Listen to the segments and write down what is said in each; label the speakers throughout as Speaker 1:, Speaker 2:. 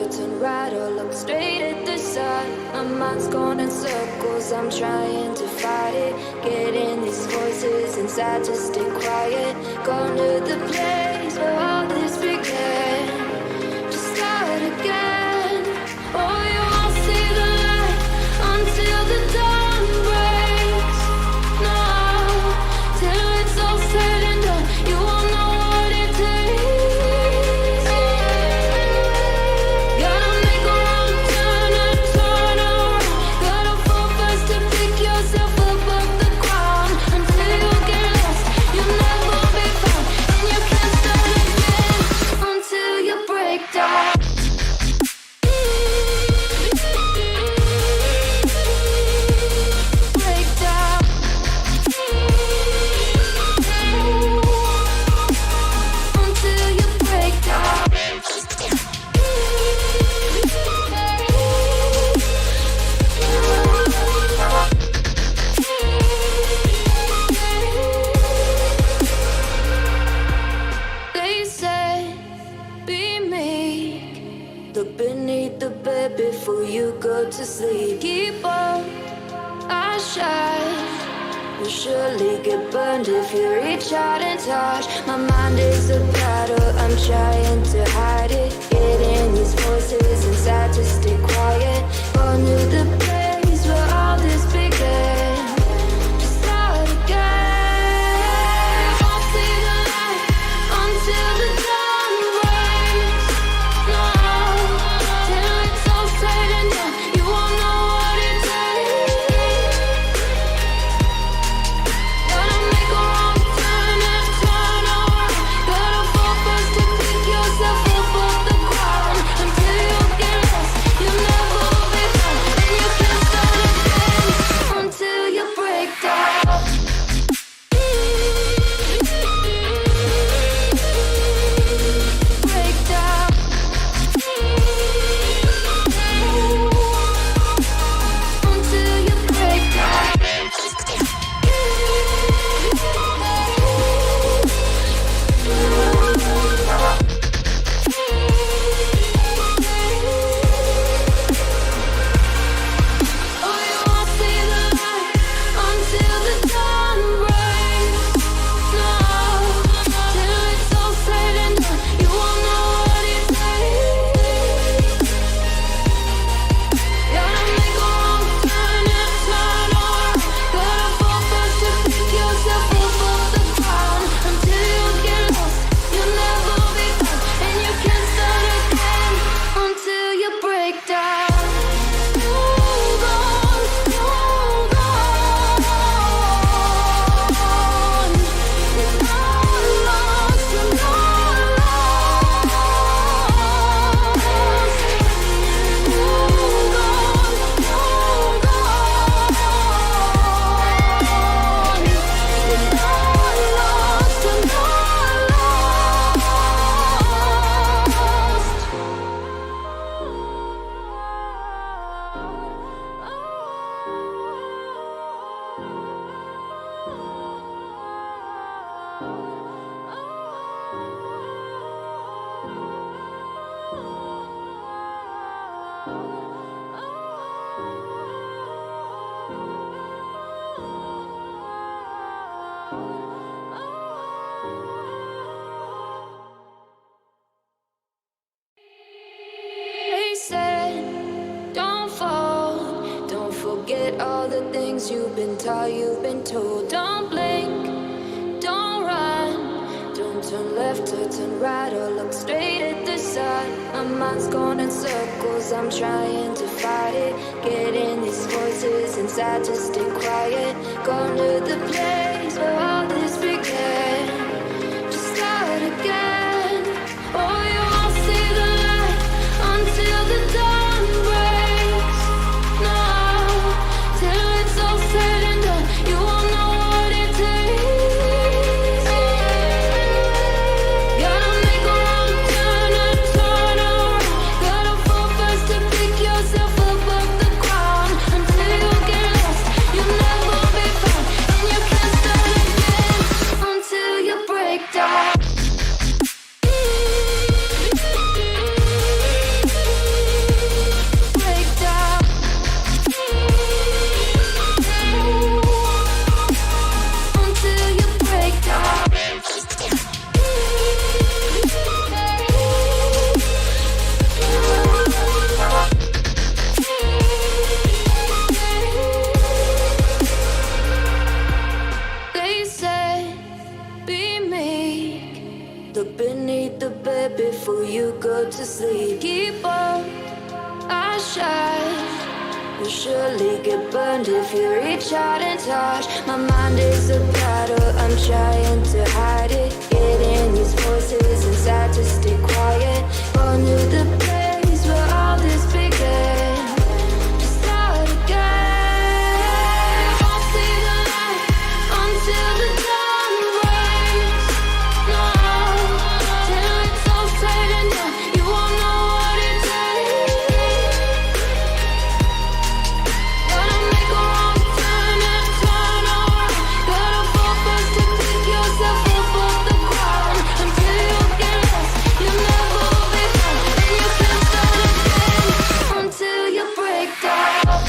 Speaker 1: turn right or look straight at the sun. My mind's going in circles, I'm trying to fight it. Getting these voices inside to stay quiet. Going to the place where all this began. Just start again. Oh, you won't see the light until the dawn breaks. No, till it's all said and done, you won't know what it takes. Gotta make a wrong turn and turn around. Gotta fall fast to pick yourself up off the ground. Until you get lost, you'll never be found. And you can't start again until you break down. Break down. Until you break down. They said, be meek. Look beneath the bed before you go to sleep. Keep on, I shine. You'll surely get burned if you reach out and touch. My mind is a battle, I'm trying to hide it. Getting these voices inside to stay quiet. Going to the place where all this began. Just start again. You won't see the light until the dawn breaks. No, till it's all said and done, you won't know what it takes. Gotta make a wrong turn and turn around. Gotta fall fast to pick yourself up off the ground. Until you get lost, you'll never be found. And you can't start again until you break down. Break down. Until you break down. Oh, you won't see the light until the dawn breaks. No, till it's all said and done, you won't know what it takes. Gotta make a wrong turn and turn around. Gotta fall fast to pick yourself up off the ground. Until you get lost, you'll never be found. And you can't start again until you break down. Hold on, hold on. You're not lost, you're not lost. Hold on, hold on. You're not lost, you're They said, don't fall. Don't forget all the things you've been taught, you've been told. Don't blink, don't run. Don't turn left or turn right or look straight at the sun. My mind's going in circles, I'm trying to fight it. Getting these voices inside to stay quiet. Going to the place where all this began. Just start again. Oh, you won't see the light until the dawn breaks. No, till it's all said and done, you won't know what it takes. Gotta make a wrong turn and turn around. Gotta fall fast to pick yourself up off the ground. Until you get lost, you'll never be found. And you can't stop speak. Look beneath the bed before you go to sleep. Keep on, I shine. Will surely get burned if you reach out and touch. My mind is a battle, I'm trying to hide it. Getting these voices inside to stay quiet. On to the place where all this began. To start again. Won't see the light until the dawn breaks. No, till it's all said and done, you won't know what it takes. Gotta make a wrong turn and turn around. Gotta fall first to pick yourself up off the ground. Until you get lost, you'll never be found. And you can't start again until you break down.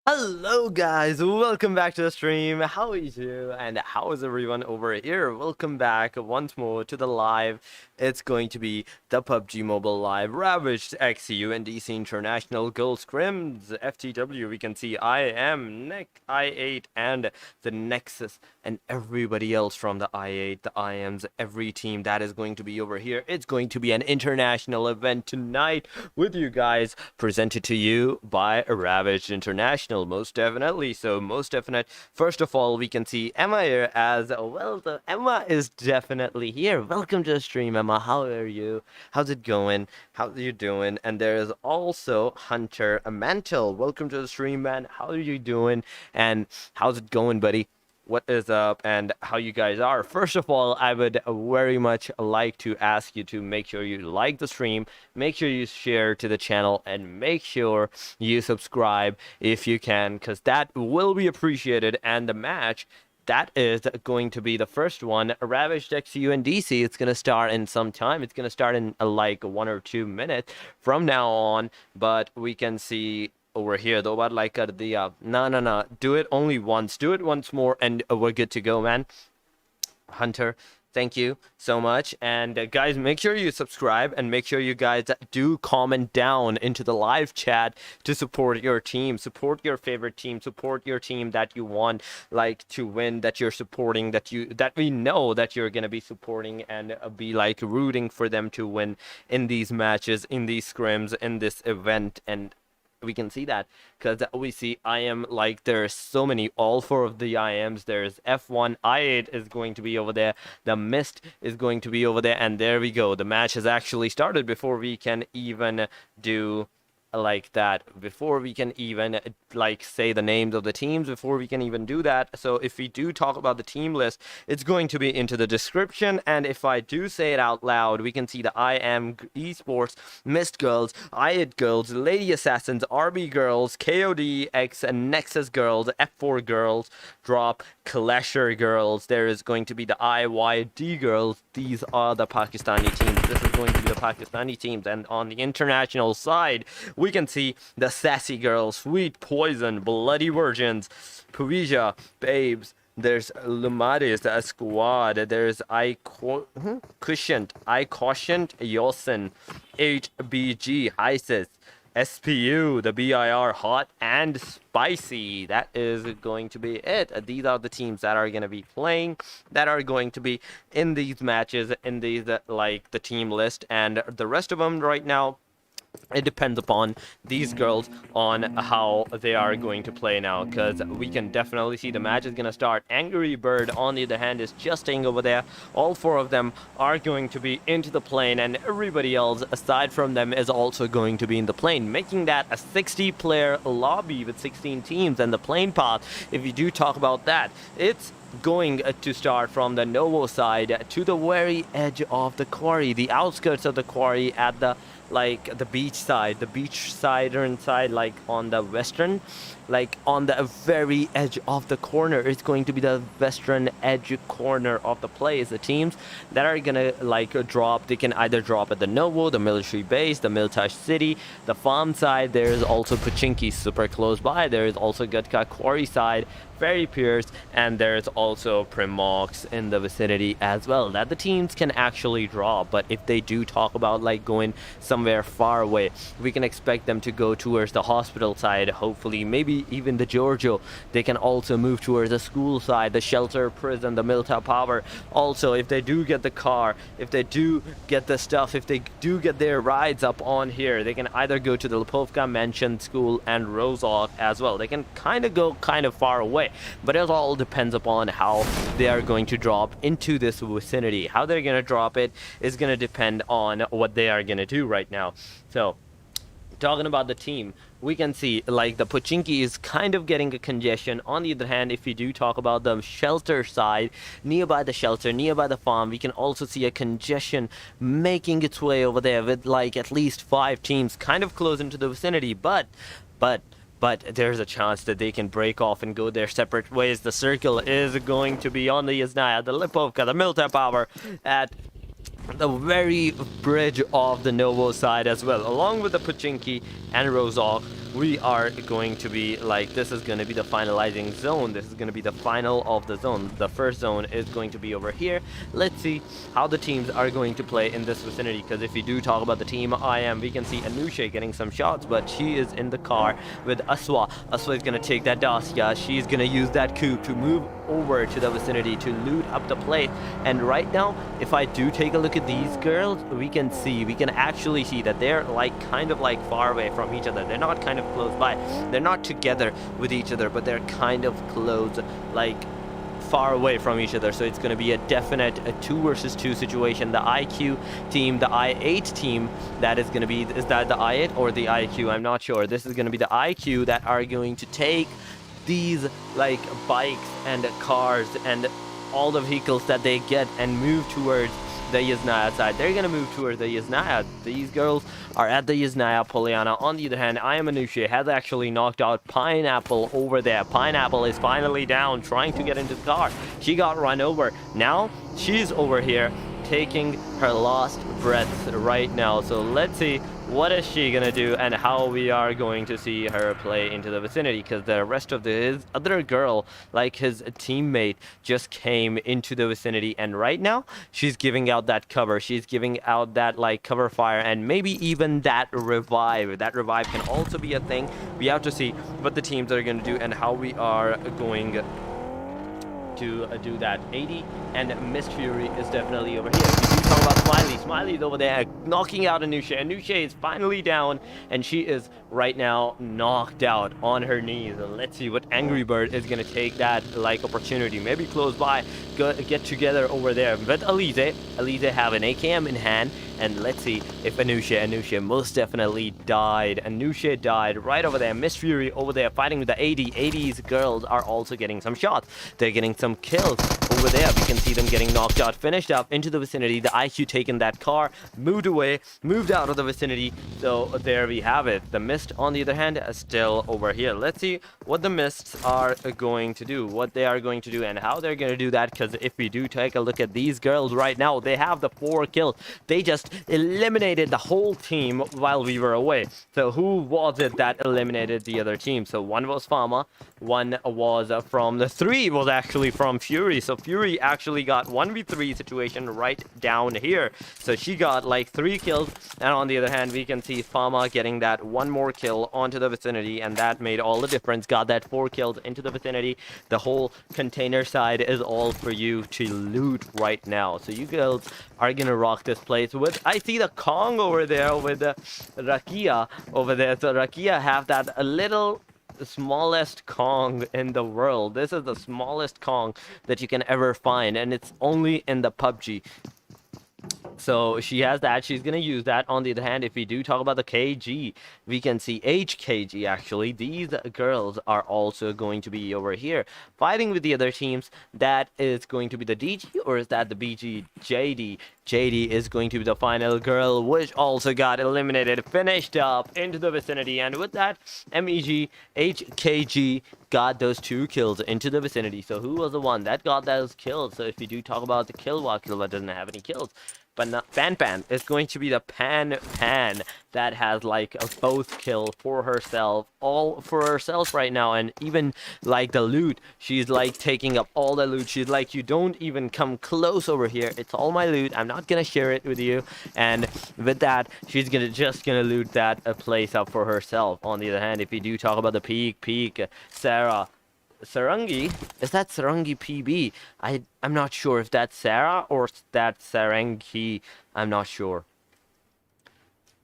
Speaker 2: Hello guys, welcome back to the stream. How are you and how is everyone over here? Welcome back once more to the live. It's going to be the PUBG Mobile Live Ravaged x UNDC International Girls Scrims FTW. We can see IAM, I8 and the Nexus and everybody else from the I8, the IAMs, every team that is going to be over here. It's going to be an international event tonight with you guys, presented to you by Ravaged International. Most definitely. So most definite. First of all, we can see Emma here as well. So Emma is definitely here. Welcome to the stream, Emma. How are you? How's it going? How are you doing? And there is also Hunter Mantle. Welcome to the stream, man. How are you doing? And how's it going, buddy? What is up and how you guys are? First of all, I would very much like to ask you to make sure you like the stream, make sure you share to the channel, and make sure you subscribe if you can, because that will be appreciated. And the match that is going to be the first one, Ravaged x UNDC. It's going to start in some time. It's going to start in like 1 or 2 minutes from now on, but we can see over here though, but like no, do it only once, do it once more, and we're good to go, man. Hunter, thank you so much. And guys, make sure you subscribe and make sure you guys do comment down into the live chat to support your team, support your favorite team, support your team that you want like to win, that you're supporting, that we know that you're going to be supporting, and be like rooting for them to win in these matches, in these scrims, in this event. And we can see that because we see IAM, like there's so many, all 4 of the IAMs. There's F1, I8 is going to be over there, the MYST is going to be over there, and there we go. The match has actually started before we can even do like that, before we can even like say the names of the teams, before we can even do that. So if we do talk about the team list, it's going to be into the description, and if I do say it out loud, we can see the IAM Esports, MYST Girls, I8 Girls, Lady Assassins, RB Girls, KODxNEXUS Girls, F4 Girls, Drop, Clasher Girls. There is going to be the IYD Girls. These are the Pakistani teams. This is going to be the Pakistani teams. And on the international side, we can see the Sassy Girls, Sweet Poison, Bloody Virgins, PWERSA, Babes. There's LUMINARIES, the squad. There's IQUOTIENT, YEOSIN, HBG, HEYSIS, SPU, the BIR Hot and Spicy. That is going to be it. These are the teams that are going to be playing, that are going to be in these matches, in these like the team list, and the rest of them right now, it depends upon these girls on how they are going to play now, because we can definitely see the match is going to start. Angry Bird on the other hand is just staying over there. All 4 of them are going to be into the plane, and everybody else aside from them is also going to be in the plane, making that a 60-player lobby with 16 teams. And the plane path, if you do talk about that, it's going to start from the Novo side to the very edge of the quarry, the outskirts of the quarry, at the like the beach side, like on the western, like on the very edge of the corner. It's going to be the western edge corner of the place. The teams that are gonna like drop, they can either drop at the Novo, the military base, the Miltash city, the farm side. There's also Pachinki super close by. There is also Gutka quarry side, Ferry Pierce, and there's also Primox in the vicinity as well, that the teams can actually draw. But if they do talk about like going somewhere far away, we can expect them to go towards the hospital side, hopefully maybe maybe even the Giorgio. They can also move towards the school side, the shelter, prison, the Milta Power. Also, if they do get the car, if they do get the stuff, if they do get their rides up on here, they can either go to the Lipovka Mansion School and Rozok as well. They can kind of go kind of far away, but it all depends upon how they are going to drop into this vicinity. How they're going to drop it is going to depend on what they are going to do right now. So talking about the team, we can see like the Pochinki is kind of getting a congestion. On the other hand, if we do talk about the shelter side, nearby the shelter, nearby the farm, we can also see a congestion making its way over there with like at least 5 teams kind of close into the vicinity. But there's a chance that they can break off and go their separate ways. The circle is going to be on the Yasnaya, the Lipovka, the Milta Power at the very bridge of the Novo side as well. Along with the Pochinki and Rozok, we are going to be like, this is going to be the finalizing zone. This is going to be the final of the zone. The first zone is going to be over here. Let's see how the teams are going to play in this vicinity, because if we do talk about the team IAM, we can see Anusha getting some shots, but she is in the car with Aswa. Aswa is going to take that Dasya. She's going to use that coup to move over to the vicinity to loot up the plate. And right now, if I do take a look at these girls, we can actually see that they're like kind of like far away from each other. They're not kind of close by. They're not together with each other, but they're kind of close, like far away from each other. So it's going to be a definite 2 versus 2 situation. The IQ team, the I8 team, that is going to be, is that the I8 or the IQ? I'm not sure. This is going to be the IQ that are going to take these like bikes and cars and all the vehicles that they get and move towards the Yasnaya side. They're gonna move towards the Yasnaya. These girls are at the Yasnaya Poliana. On the other hand, I Am Anusha has actually knocked out Pineapple over there. Pineapple is finally down, trying to get into the car. She got run over. Now she's over here taking her last breath right now. So let's see what is she gonna do and how we are going to see her play into the vicinity, because the rest of his other girl, like his teammate, just came into the vicinity, and right now she's giving out that cover. She's giving out that like cover fire and maybe even that revive. That revive can also be a thing. We have to see what the teams are going to do and how we are going to do that. 80 and MYST Fury is definitely over here. We do talk about Smiley. Smiley's over there knocking out Anusha. Anusha is finally down, and she is right now knocked out on her knees. Let's see what Angry Bird is going to take that like opportunity. Maybe close by, get together over there. But Alize have an AKM in hand, and let's see if Anusha most definitely died. Anusha died right over there. MYST Fury over there fighting with the 80. 80's girls are also getting some shots. They're getting some kills over there. We can see them getting knocked out, finished up into the vicinity. The IQ taken that car, moved away, moved out of the vicinity. So there we have it. The MYST, on the other hand, is still over here. Let's see what the MYSTs are going to do, what they are going to do, and how they're going to do that. Because if we do take a look at these girls right now, they have the 4 kills. They just eliminated the whole team while we were away. So who was it that eliminated the other team? So one was Fama, one was from the 3 was actually from Fury. So Fury actually got 1v3 situation right down here. So she got like 3 kills, and on the other hand, we can see Fama getting that 1 more kill onto the vicinity, and that made all the difference. Got that 4 kills into the vicinity. The whole container side is all for you to loot right now. So you girls are gonna rock this place. With I see the Kong over there with the Rakia over there. So Rakia have that a little smallest Kong in the world. This is the smallest Kong that you can ever find, and it's only in the PUBG. So she has that. She's going to use that. On the other hand, if we do talk about the KG, we can see HKG actually. These girls are also going to be over here fighting with the other teams. That is going to be the DG, or is that the BG? JD. JD is going to be the final girl, which also got eliminated, finished up into the vicinity. And with that, MEG, HKG got those 2 kills into the vicinity. So who was the one that got those kills? So if we do talk about the Killwa doesn't have any kills. Pan Pan is going to be the Pan that has like a both kill for herself, all for herself right now. And even like the loot, she's like taking up all the loot. She's like, you don't even come close over here, it's all my loot, I'm not gonna share it with you. And with that, she's just gonna loot that place up for herself. On the other hand, if you do talk about the peak Sarah Sarangi, is that Sarangi PB? I'm not sure if that's Sarah or that's Sarangi. I'm not sure.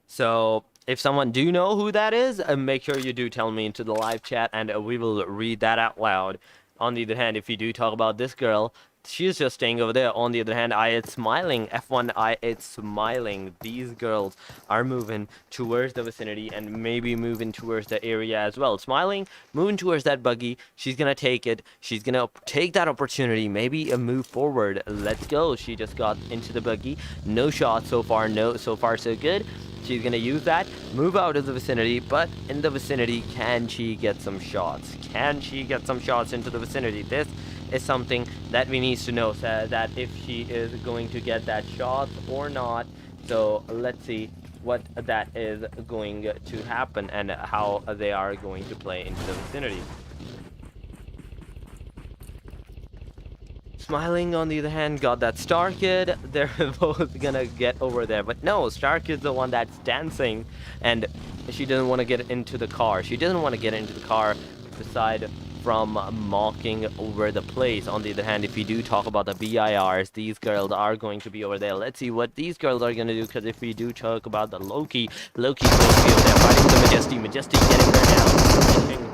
Speaker 2: So if someone do know who that is, make sure you do tell me into the live chat, and we will read that out loud. On the other hand, if you do talk about this girl, she's just staying over there. On the other hand, it's smiling. F1 it's smiling. These girls are moving towards the vicinity and maybe moving towards the area as well. Smiling, moving towards that buggy. She's gonna take it. She's gonna take that opportunity, maybe a move forward. Let's go. She just got into the buggy. No shot so far. No, so far so good. She's gonna use that, move out of the vicinity, but in the vicinity, can she get some shots? Can she get some shots into the vicinity? This is something that we need to know, that if she is going to get that shot or not. So let's see what that is going to happen and how they are going to play into the vicinity. Smiling, on the other hand, got that Star Kid. They're both gonna get over there, but no, Star Kid's the one that's dancing, and she doesn't want to get into the car. She doesn't want to get into the car beside from mocking over the place. On the other hand, if we do talk about the BIRs, these girls are going to be over there. Let's see what these girls are going to do, because if we do talk about the Loki's going to be over there fighting the Majesty getting her down, pushing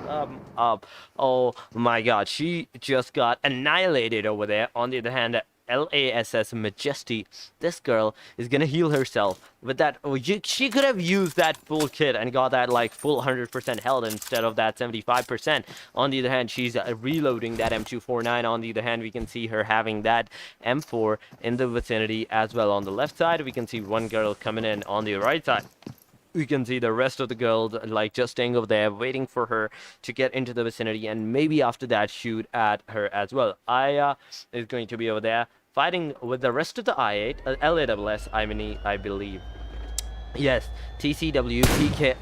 Speaker 2: up. Oh my god, she just got annihilated over there. On the other hand, LASS Majesty, this girl is gonna heal herself with that. She could have used that full kit and got that like full 100% health instead of that 75%. On the other hand, she's reloading that M249. On the other hand, we can see her having that M4 in the vicinity as well. On the left side, we can see one girl coming in. On the right side, we can see the rest of the girls like just staying over there waiting for her to get into the vicinity, and maybe after that shoot at her as well. Aya is going to be over there fighting with the rest of the I8 LAWS, I believe. Yes, TCW PK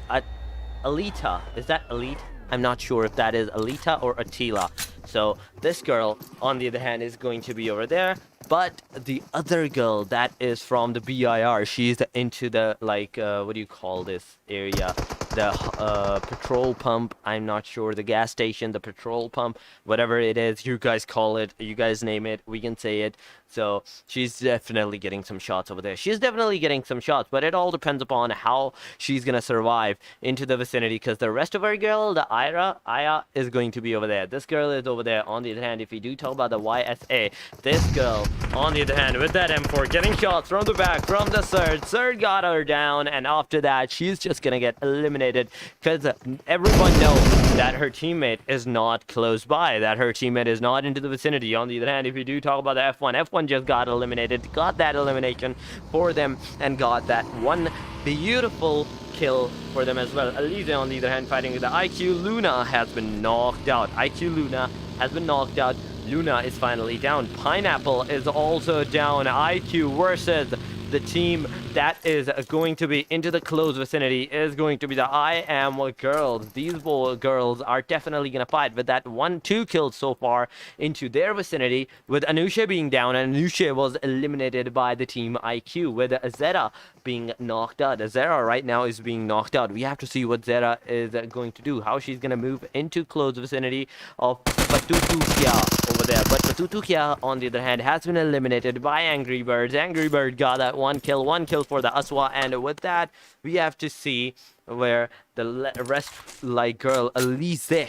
Speaker 2: Alita. Is that Elite? I'm not sure if that is Alita or Attila. So this girl, on the other hand, is going to be over there. But the other girl that is from the BIR, she's into the, like, what do you call this area? The petrol pump. I'm not sure. The gas station, the petrol pump, whatever it is, you guys call it, you guys name it, we can say it. So she's definitely getting some shots over there. She's definitely getting some shots, but it all depends upon how she's going to survive into the vicinity, because the rest of our girl, the Aya, is going to be over there. This girl is over there. On the other hand, if you do talk about the YSA, this girl, on the other hand, with that M4, getting shots from the back, from the Surge got her down, and after that, she's just gonna get eliminated, because everyone knows that her teammate is not close by, that her teammate is not into the vicinity. On the other hand, if you do talk about the F1 just got eliminated, got that elimination for them, and got that one beautiful kill for them as well. Alize, on the other hand, fighting with the IQ. Luna has been knocked out. IQ Luna has been knocked out. Luna is finally down. Pineapple is also down. IQ versus the team that is going to be into the close vicinity is going to be the IAM girls. These girls are definitely going to fight with that 1-2 kills so far into their vicinity, with Anusha being down, and Anusha was eliminated by the team IQ, with Zera being knocked out. Zera right now is being knocked out. We have to see what Zera is going to do, how she's going to move into close vicinity of Patutukia over there. But Patutukia, on the other hand, has been eliminated by Angry Birds. Angry Bird got that one kill for the Aswa, and with that, we have to see where the rest, like girl Alize,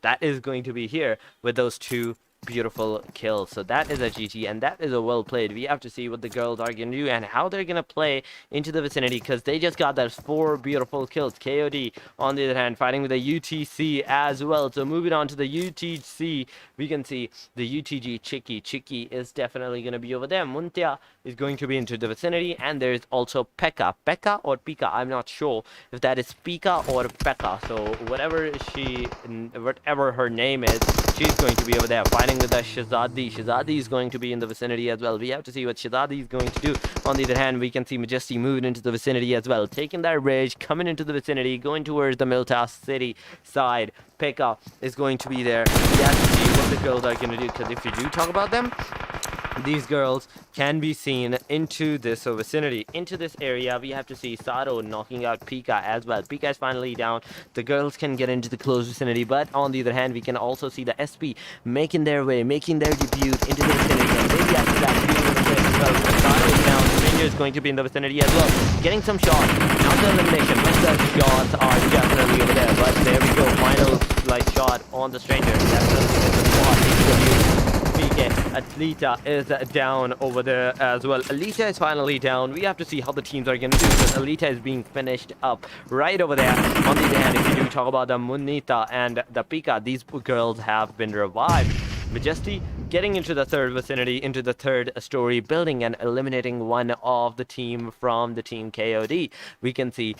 Speaker 2: that is going to be here with those two beautiful kills. So that is a GG, and that is a well played. We have to see what the girls are going to do and how they're going to play into the vicinity, because they just got those 4 beautiful kills. KOD, on the other hand, fighting with the UTC as well. So moving on to the UTC, we can see the UTG Chicky is definitely going to be over there. Muntia is going to be into the vicinity, and there's also Pekka or Pika. I'm not sure if that is Pika or Pekka. So whatever her name is, she's going to be over there fighting getting with the Shahzadi. Shahzadi is going to be in the vicinity as well. We have to see what Shahzadi is going to do. On the other hand, we can see MYST moving into the vicinity as well, taking that ridge, coming into the vicinity, going towards the Miltas City side. Pekka is going to be there. We have to see what the girls are going to do, because if you do talk about them, these girls can be seen into this vicinity, into this area. We have to see Saro knocking out Pika as well. Pika is finally down. The girls can get into the close vicinity, but on the other hand, we can also see the SP making their way, making their debut into the vicinity. And maybe after that, Saro is down. Stranger is going to be in the vicinity as well, getting some shots. Not the elimination, but the shots are definitely over there. But there we go, final shot on the Stranger. Definitely in the spot. PK, Alita is down over there as well. Alita is finally down. We have to see how the teams are going to do, because Alita is being finished up right over there. On the other hand, if you do talk about the Munita and the Pika, these girls have been revived. MYST getting into the third vicinity, into the third story building, and eliminating one of the team from the team KOD. We can see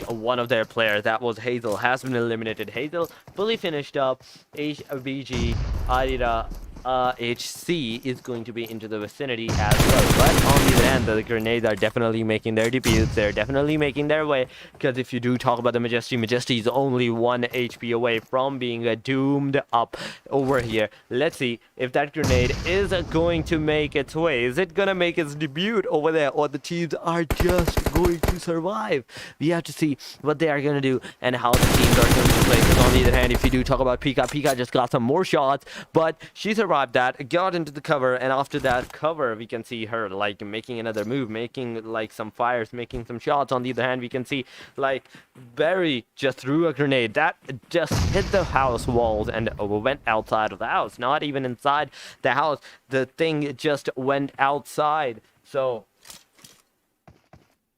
Speaker 2: one of their players, that was Hazel, has been eliminated. Hazel fully finished up. HBG, Adira, HC is going to be into the vicinity as well. But on the other hand, the grenades are definitely making their debuts. They're definitely making their way, because if you do talk about the MYST is only 1 HP away from being doomed up over here. Let's see if that grenade is going to make its way. Is it going to make its debut over there, or the teams are just going to survive? We have to see what they are going to do and how the teams are going to play. Because on the other hand, if you do talk about Pika, Pika just got some more shots, but she survived that, got into the cover, and after that cover, we can see her making another move, making some fires, making some shots. On the other hand, we can see Barry just threw a grenade that just hit the house walls and went outside of the house, not even inside the house. The thing just went outside. So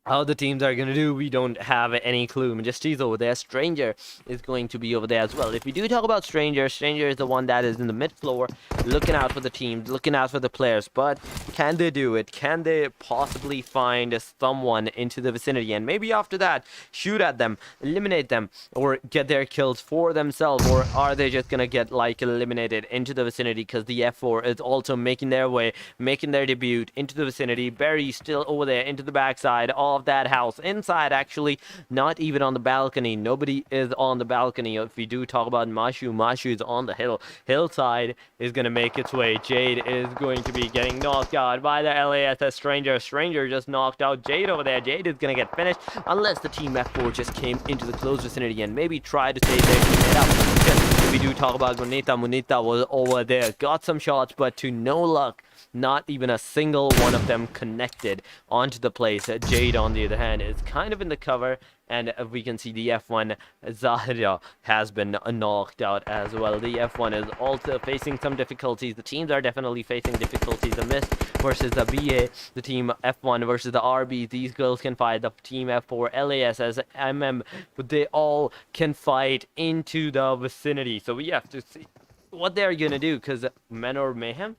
Speaker 2: how the teams are going to do, we don't have any clue. MYST's over there. Stranger is going to be over there as well. If we do talk about Stranger, Stranger is the one that is in the mid floor, looking out for the teams, looking out for the players. But can they do it? Can they possibly find someone into the vicinity, and maybe after that shoot at them, eliminate them, or get their kills for themselves? Or are they just going to get eliminated into the vicinity, because the F4 is also making their way, making their debut into the vicinity? Barry still over there into the backside of that house, inside actually, not even on the balcony. Nobody is on the balcony. If we do talk about Mashu, Mashu is on the hillside, is going to make its way. Jade is going to be getting knocked out by the LASS Stranger. Stranger just knocked out Jade over there. Jade is going to get finished, unless the team F4 just came into the close vicinity and maybe tried to save their teammate up. Just, if we do talk about Munita, Munita was over there, got some shots, but to no luck. Not even a single one of them connected onto the place. Jade, on the other hand, is kind of in the cover, and we can see the F1 Zahid has been knocked out as well. The F1 is also facing some difficulties. The teams are definitely facing difficulties. The MYST versus the BA, the team F1 versus the RB. These girls can fight. The team F4, LASS, MM, they all can fight into the vicinity. So we have to see what they're gonna do, because Menor Mayhem,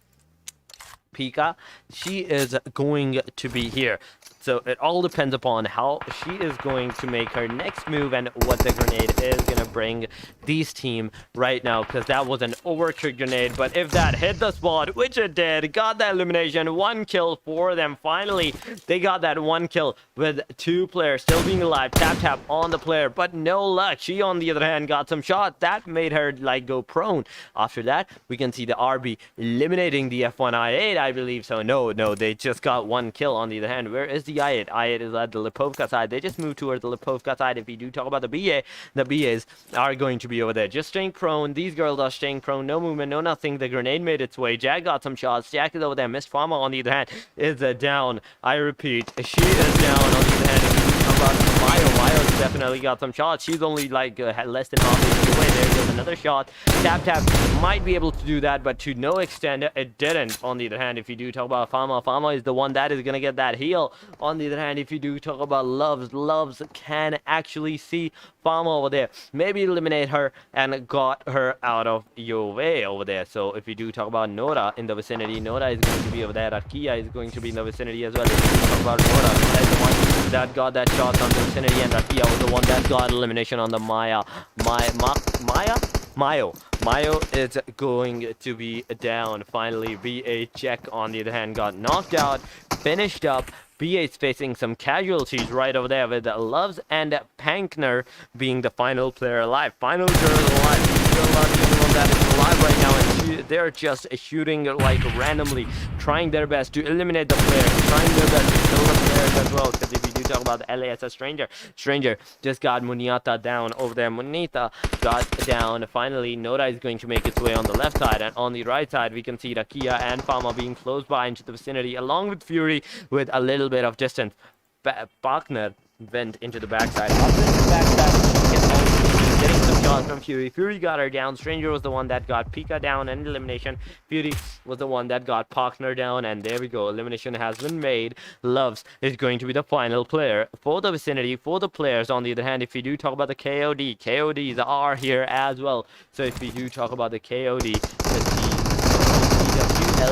Speaker 2: Pika, she is going to be here. So it all depends upon how she is going to make her next move and what the grenade is going to bring these team right now, because that was an overkill grenade. But if that hit the spot, which it did, got that elimination, 1 kill for them. Finally, they got that 1 kill with 2 players still being alive. Tap on the player, but no luck. She, on the other hand, got some shots that made her go prone. After that, we can see the RB eliminating the F1 I8, I believe. So no, they just got 1 kill. On the other hand, where is the I8? I8 is at the Lipovka side. They just moved towards the Lipovka side. If we do talk about the BA, the BAs are going to be over there, just staying prone. These girls are staying prone, no movement, no nothing. The grenade made its way. Jack got some shots. Jack is over there. MYST Farmer, on the other hand, is down. I repeat, she is down. On the other hand, if you talk about Mayo's definitely got some shots. She's only less than half HP away. There goes another shot. Tap might be able to do that, but to no extent it didn't. On the other hand, if you do talk about Fama is the one that is gonna get that heal. On the other hand, if you do talk about Loves can actually see Fama over there, maybe eliminate her and got her out of your way over there. So if you do talk about Nora in the vicinity, Nora is going to be over there. Rakia is going to be in the vicinity as well. If you talk about Nora, that's the one that got that shot on the vicinity, and Rakia was the one that got elimination on the Mayo is going to be down. Finally, BA Check on the other hand got knocked out, finished up. BA is facing some casualties right over there with Loves and Pankner being the final player alive. Final girl alive. These girls are the only one that is alive right now, and they're just shooting like randomly, trying their best to eliminate the players, trying their best to kill the players as well. Because if you do talk about the LASS Stranger just got Muniata down over there. Munita got down. Finally, Noda is going to make its way on the left side, and on the right side we can see Rakia and Fama being close by into the vicinity, along with Fury with a little bit of distance. Partner went into the backside. Up into the backside, you can also see getting some shots from Fury. Fury got her down. Stranger was the one that got Pika down and elimination. Fury was the one that got Partner down, and there we go. Elimination has been made. Loves is going to be the final player for the vicinity. For the players, on the other hand, if we do talk about the KODs are here as well. So if we do talk about the KOD, the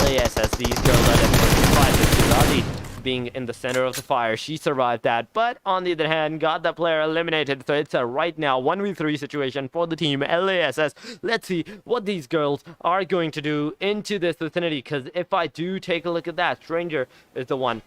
Speaker 2: LASS, these girls are definitely fight with Zahid being in the center of the fire. She survived that, but on the other hand got the player eliminated. So it's a right now 1v3 situation for the team LASS. Let's see what these girls are going to do into this vicinity, because if I do take a look at that, Stranger is the one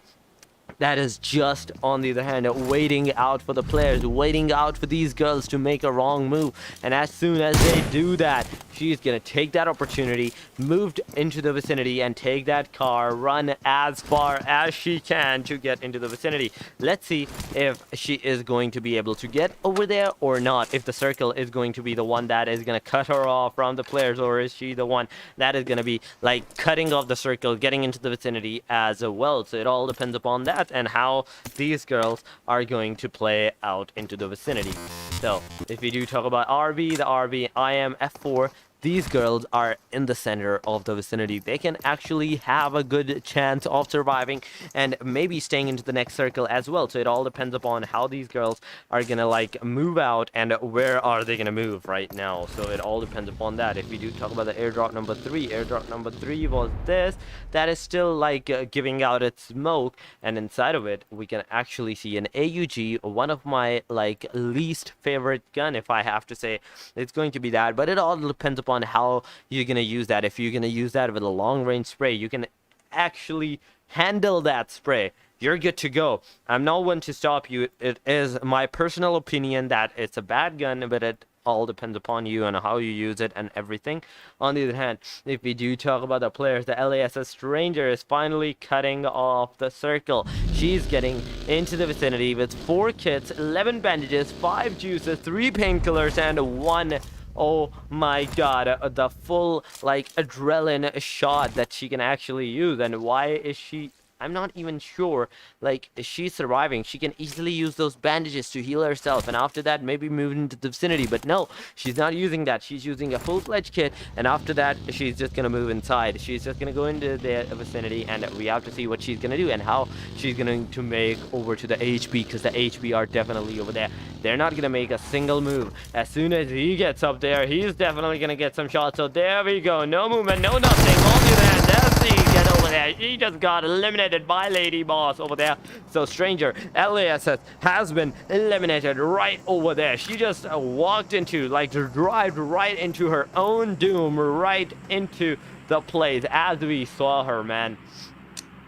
Speaker 2: that is just on the other hand waiting out for the players, waiting out for these girls to make a wrong move, and as soon as they do that, she's gonna take that opportunity, move into the vicinity and take that car, run as far as she can to get into the vicinity. Let's see if she is going to be able to get over there or not, if the circle is going to be the one that is gonna cut her off from the players, or is she the one that is gonna be like cutting off the circle, getting into the vicinity as well. So it all depends upon that and how these girls are going to play out into the vicinity. So if we do talk about RB, the RB IAM F4, these girls are in the center of the vicinity. They can actually have a good chance of surviving and maybe staying into the next circle as well. So it all depends upon how these girls are gonna like move out and where are they gonna move right now. So it all depends upon that. If we do talk about the airdrop number 3 was this, that is still like giving out its smoke, and inside of it we can actually see an AUG, one of my like least favorite gun, if I have to say. It's going to be that, but it all depends upon how you're gonna use that. If you're gonna use that with a long range spray, you can actually handle that spray, you're good to go. I'm not one to stop you. It is my personal opinion that it's a bad gun, but it all depends upon you and how you use it and everything. On the other hand, if we do talk about the players, the LASS Stranger is finally cutting off the circle. She's getting into the vicinity with 4 kits, 11 bandages, 5 juices, 3 painkillers, and 1, oh my god, the full like adrenaline shot that she can actually use. And why is she, I'm not even sure, like, is she surviving? She can easily use those bandages to heal herself, and after that maybe move into the vicinity. But no, she's not using that. She's using a full-fledged kit, and after that she's just gonna move inside. She's just gonna go into the vicinity, and we have to see what she's gonna do and how she's going to make over to the HB, because the HB are definitely over there. They're not gonna make a single move. As soon as he gets up there, he's definitely gonna get some shots. So there we go, no movement, no nothing. On the other hand, there's the get over there. She just got eliminated by Lady Boss over there. So Stranger LASS has been eliminated right over there. She just walked into, like, drive right into her own doom, right into the place as we saw her, man.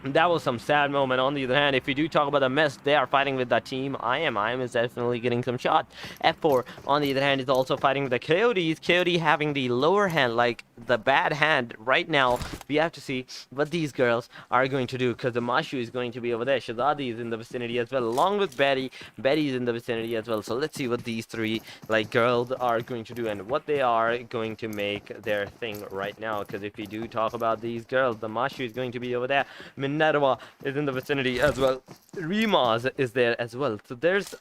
Speaker 2: That was some sad moment. On the other hand, if we do talk about the MYST, they are fighting with that team. IAM is definitely getting some shot. F4, on the other hand, is also fighting with the KODs. KOD having the lower hand, like the bad hand right now. We have to see what these girls are going to do, because the Mashu is going to be over there. Shazadi is in the vicinity as well, along with Betty. Betty's in the vicinity as well. So let's see what these 3 like girls are going to do and what they are going to make their thing right now. Because if we do talk about these girls, the Mashu is going to be over there. Minerva is in the vicinity as well. Rimas is there as well. So there's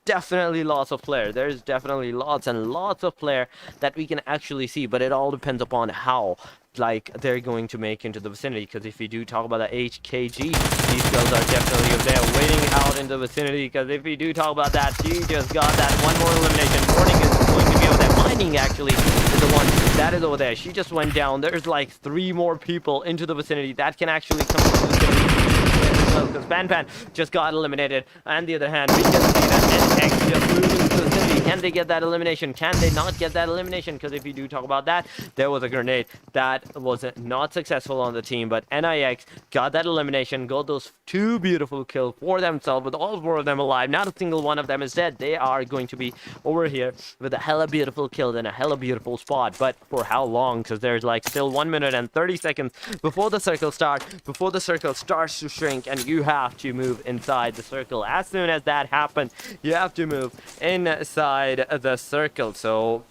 Speaker 2: definitely lots of players. There's definitely lots and lots of players that we can actually see, but it all depends upon how like they're going to make into the vicinity. Because if we do talk about the HKG, these girls are definitely over there waiting out in the vicinity. Because if we do talk about that, she just got that one more elimination. Morning is going to be over there. Mining actually is the one that is over there. She just went down. There's like 3 more people into the vicinity that can actually come to the vicinity. Because Pan just got eliminated. On the other hand, we can see that NX just moved into the vicinity. Can they get that elimination? Can they not get that elimination? Because if you do talk about that, there was a grenade that was not successful on the team, but NIX got that elimination, got those 2 beautiful kills for themselves with all 4 of them alive. Not a single one of them is dead. They are going to be over here with a hella beautiful kill and a hella beautiful spot. But for how long? Because there's like still 1 minute and 30 seconds before the circle starts to shrink, and you have to move inside the circle. As soon as that happens, you have to move inside the circle. So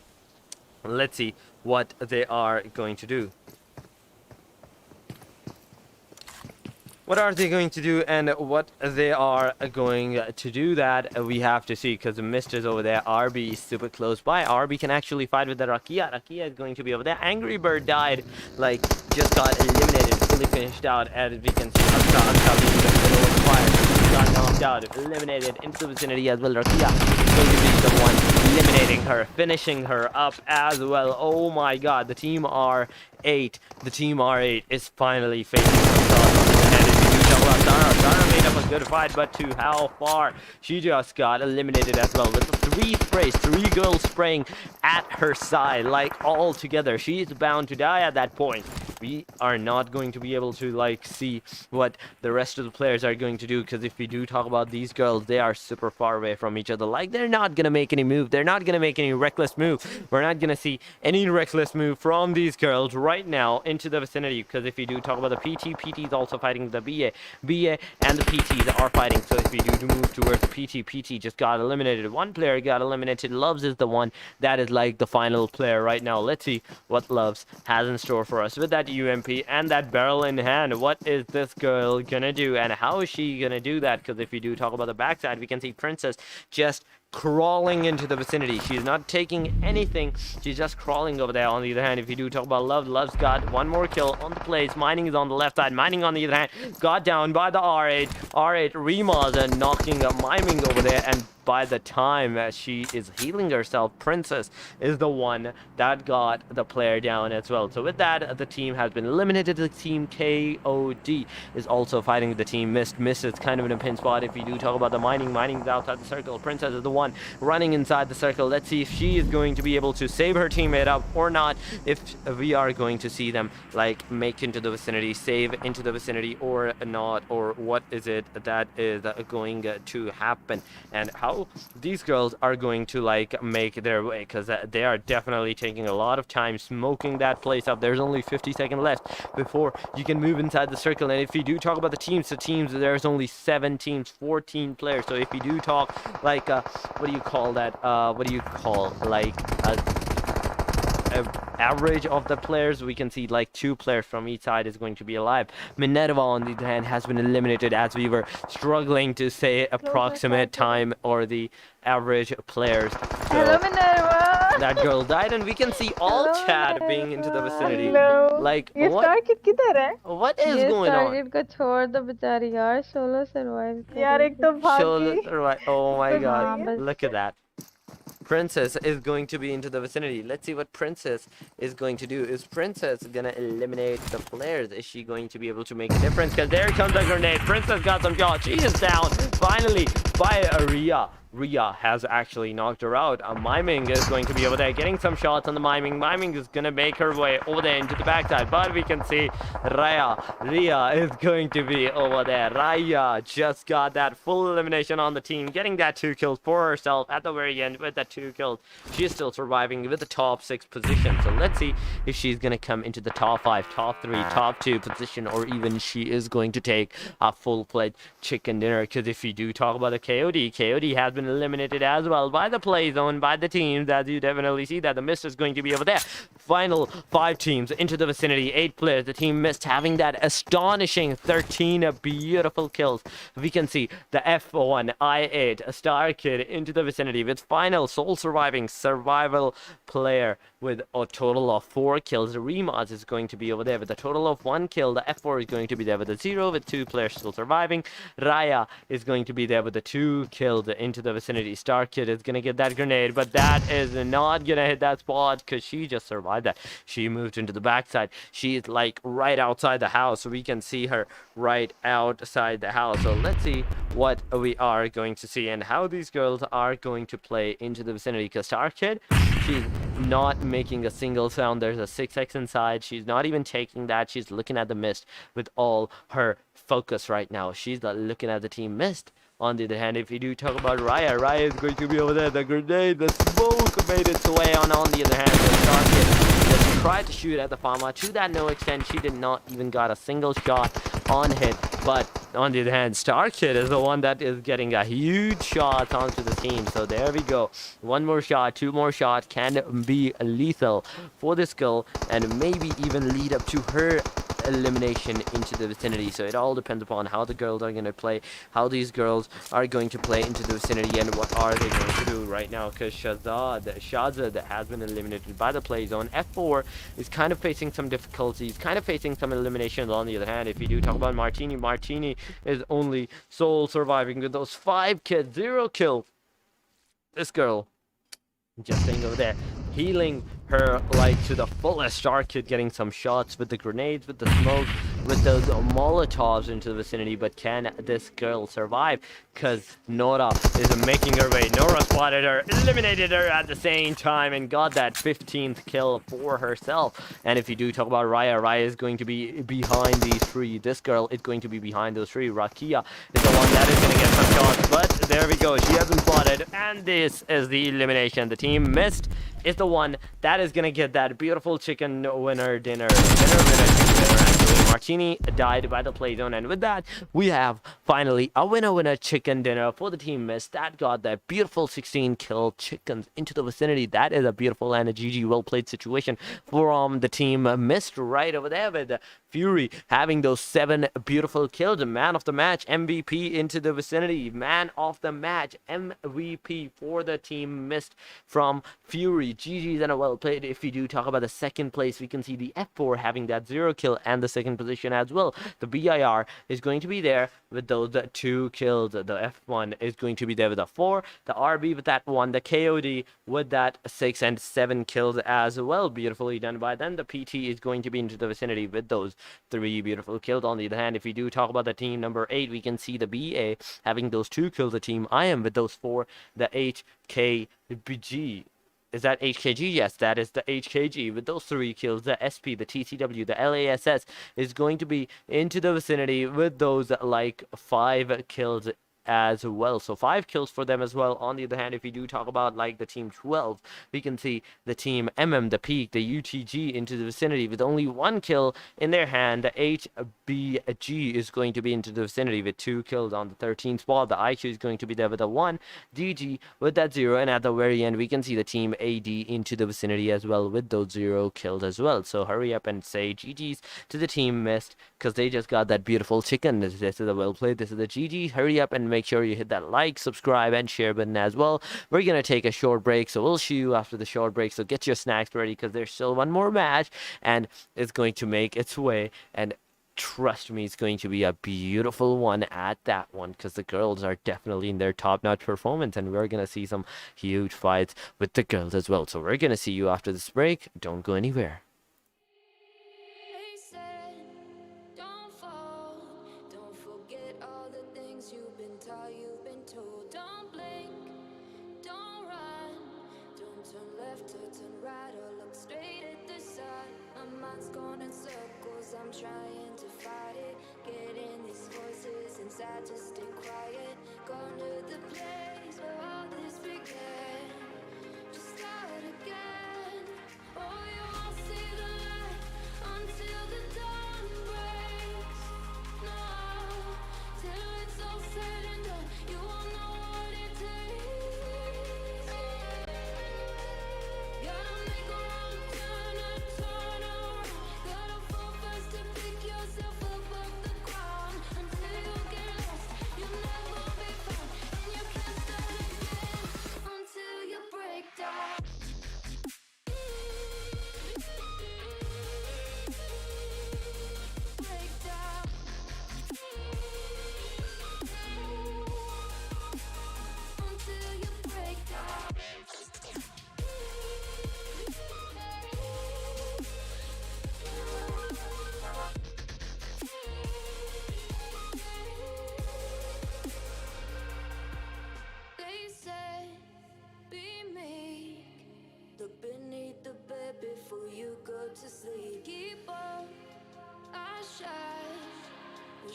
Speaker 2: let's see what they are going to do. What are they going to do, and what they are going to do, that we have to see, because the MYST is over there. RB is super close by. RB can actually fight with the Rakia. Rakia is going to be over there. Angry Bird died, like, just got eliminated, fully finished out, as we can see. Anta being the middle of the fire. Got knocked out, eliminated into the vicinity as well. Rakia is going to be the one eliminating her, finishing her up as well. Oh my god, the team R8. The team R8 is finally facing themselves. Zara made up a good fight, but to how far? She just got eliminated as well with 3 sprays, 3 girls spraying at her side, like all together. She's bound to die at that point. We are not going to be able to like see what the rest of the players are going to do, because if we do talk about these girls, they are super far away from each other. Like, they're not gonna make any move. They're not gonna make any reckless move. We're not gonna see any reckless move from these girls right now into the vicinity, because if we do talk about the PT is also fighting the BA and the PTs are fighting. So if we do move towards the PT just got eliminated. 1 player got eliminated. Loves is the one that is like the final player right now. Let's see what Loves has in store for us with that UMP and that barrel in hand. What is this girl gonna do, and how is she gonna do that? Because if we do talk about the backside, we can see Princess just crawling into the vicinity. She's not taking anything. She's just crawling over there. On the other hand, if you do talk about Love's got 1 more kill on the place. Mining is on the left side. Mining, on the other hand, got down by the R8. R8 Remaz and knocking a Miming over there, and by the time she is healing herself, Princess is the one that got the player down as well. So with that, the team has been eliminated. The team KOD is also fighting the team MYST. MYST is kind of in a pin spot. If you do talk about the Mining is outside the circle. Princess is the one running inside the circle. Let's see if she is going to be able to save her teammate up or not. If we are going to see them like make into the vicinity, save into the vicinity or not, or what is it that is going to happen, and how these girls are going to like make their way, because they are definitely taking a lot of time smoking that place up. There's only 50 seconds left before you can move inside the circle. And if you do talk about the teams, there's only 7 teams, 14 players. So if you do talk like what do you call that, what do you call like average of the players, we can see like 2 players from each side is going to be alive. Minerva, on the other hand, has been eliminated, as we were struggling to say approximate time or the average players. So
Speaker 3: Hello, Minerva.
Speaker 2: that girl died, and we can see all chat being into the vicinity.
Speaker 3: Hello.
Speaker 2: Like,
Speaker 3: ये
Speaker 2: what
Speaker 3: Starkid किधर है?
Speaker 2: what is
Speaker 3: ये
Speaker 2: going on?
Speaker 3: Starkid को छोड़ दो बेचारी यार, solo survive कर
Speaker 4: यार
Speaker 3: रही
Speaker 4: एक तो भागी
Speaker 2: Right. Oh my
Speaker 3: तो
Speaker 2: god,
Speaker 3: हाँ, बस।
Speaker 2: look at that. Princess is going to be into the vicinity. Let's see what Princess is going to do. Is Princess gonna eliminate the players? Is she going to be able to make a difference? Because there comes a grenade. Princess got some shots. She is down finally by Rhea. Rhea has actually knocked her out. Miming is going to be over there getting some shots on the Miming. Miming is going to make her way over there into the backside. But we can see Rhea is going to be over there. Rhea just got that full elimination on the team, getting that 2 kills for herself at the very end with that 2 kills. She is still surviving with the top 6 position. So let's see if she's going to come into the top 5, top 3, top 2 position, or even she is going to take a full-fledged chicken dinner. Because if you do talk about the KOD has been eliminated as well by the play zone, by the teams, as you definitely see that the MYST is going to be over there. Final 5 teams into the vicinity, 8 players. The team MYST having that astonishing 13 beautiful kills. We can see the F1 I8 Star Kid into the vicinity with final sole surviving survival player with a total of 4 kills. Remaz is going to be over there with a total of 1 kill. The F4 is going to be there with a 0 with 2 players still surviving. Raya is going to be there with the 2 kills into the vicinity. Star Kid is going to get that grenade, but that is not going to hit that spot because she just survived survive that. She moved into the backside. She is like right outside the house, so we can see her right outside the house. So let's see what we are going to see and how these girls are going to play into the vicinity. Because Star Kid, she's not making a single sound. There's a 6x inside. She's not even taking that. She's looking at the MYST with all her focus right now. She's looking at the team MYST. On the other hand, if you do talk about Raya is going to be over there. The grenade, the smoke made its way on the other hand. The Star Kid just tried to shoot at the farmer. To that no extent, she did not even got a single shot on hit. But on the other hand, Star Kid is the one that is getting a huge shot onto the team. So there we go. One more shot, two more shots can be lethal for this girl and maybe even lead up to her elimination into the vicinity. So it all depends upon how the girls are going to play, how these girls are going to play into the vicinity, and what are they going to do right now. Because Shazad has been eliminated by the play zone. F4 is kind of facing some difficulties, kind of facing some eliminations. On the other hand, if you do talk about Martini is only sole surviving with those 5 kills, 0 kill. This girl just staying over there, healing her like to the fullest. Star Kid getting some shots with the grenades, with the smoke, with those molotovs into the vicinity. But can this girl survive? Because Nora is making her way. Nora spotted her, eliminated her at the same time, and got that 15th kill for herself. And if you do talk about Raya is going to be behind these 3. This girl is going to be behind those 3. Rakia is the one that is going to get some shots, but there we go. She has been spotted, and this is the elimination. The team MYST is the one that is gonna get that beautiful chicken winner dinner. Actually, Martini died by the play zone, and with that, we have finally a winner chicken dinner for the team MYST that got that beautiful 16 kill chickens into the vicinity. That is a beautiful and a GG well played situation from the team MYST right over there, with Fury having those 7 beautiful kills. Man of the match, MVP into the vicinity. Man of the match, MVP for the team MYST from Fury. GG's and a well played. If we do talk about the second place, we can see the F4 having that 0 kill and the second position as well. The BIR is going to be there with those 2 kills. The F1 is going to be there with a 4. The RB with that 1. The KOD with that 6 and 7 kills as well. Beautifully done by them. The PT is going to be into the vicinity with those 3 beautiful kills. On the other hand, if we do talk about the team number 8, we can see the BA having those 2 kills. The team IAM with those 4. The HKBG. Is that HKG? Yes, that is the HKG with those 3 kills. The SP, the TCW, the LASS is going to be into the vicinity with those like 5 kills as well. So 5 kills for them as well. On the other hand, if we do talk about like the team 12, we can see the team the Peak, the UTG into the vicinity with only 1 kill in their hand. The HBG is going to be into the vicinity with 2 kills on the 13th spot. The IQ is going to be there with a 1. DG with that 0, and at the very end we can see the team AD into the vicinity as well with those 0 kills as well. So hurry up and say GG's to the team MYST, because they just got that beautiful chicken. This is a well played. This is the GG. Hurry up and make sure you hit that like, subscribe, and share button as well. We're gonna take a short break, so we'll see you after the short break. So get your snacks ready, because there's still one more match, and it's going to make its way. And trust me, it's going to be a beautiful one at that one, because the girls are definitely in their top-notch performance, and we're gonna see some huge fights with the girls as well. So we're gonna see you after this break. Don't go anywhere.
Speaker 1: They said, don't fall, don't forget all the things you've been taught, you've been told. Don't blink, don't run, don't turn left or turn right or look straight at the sun. My mind's going in circles, I'm trying to fight it. Getting these voices inside to stay quiet. Gone to the place where all this began. Just start again. Oh, you won't see the light until the dawn breaks. No, till it's all said and done, you won't know what it takes. Gotta make a wrong turn or turn around. Gotta fall fast to pick yourself up off the ground. Until you get lost, you'll never be found, and you can't start again until you break down.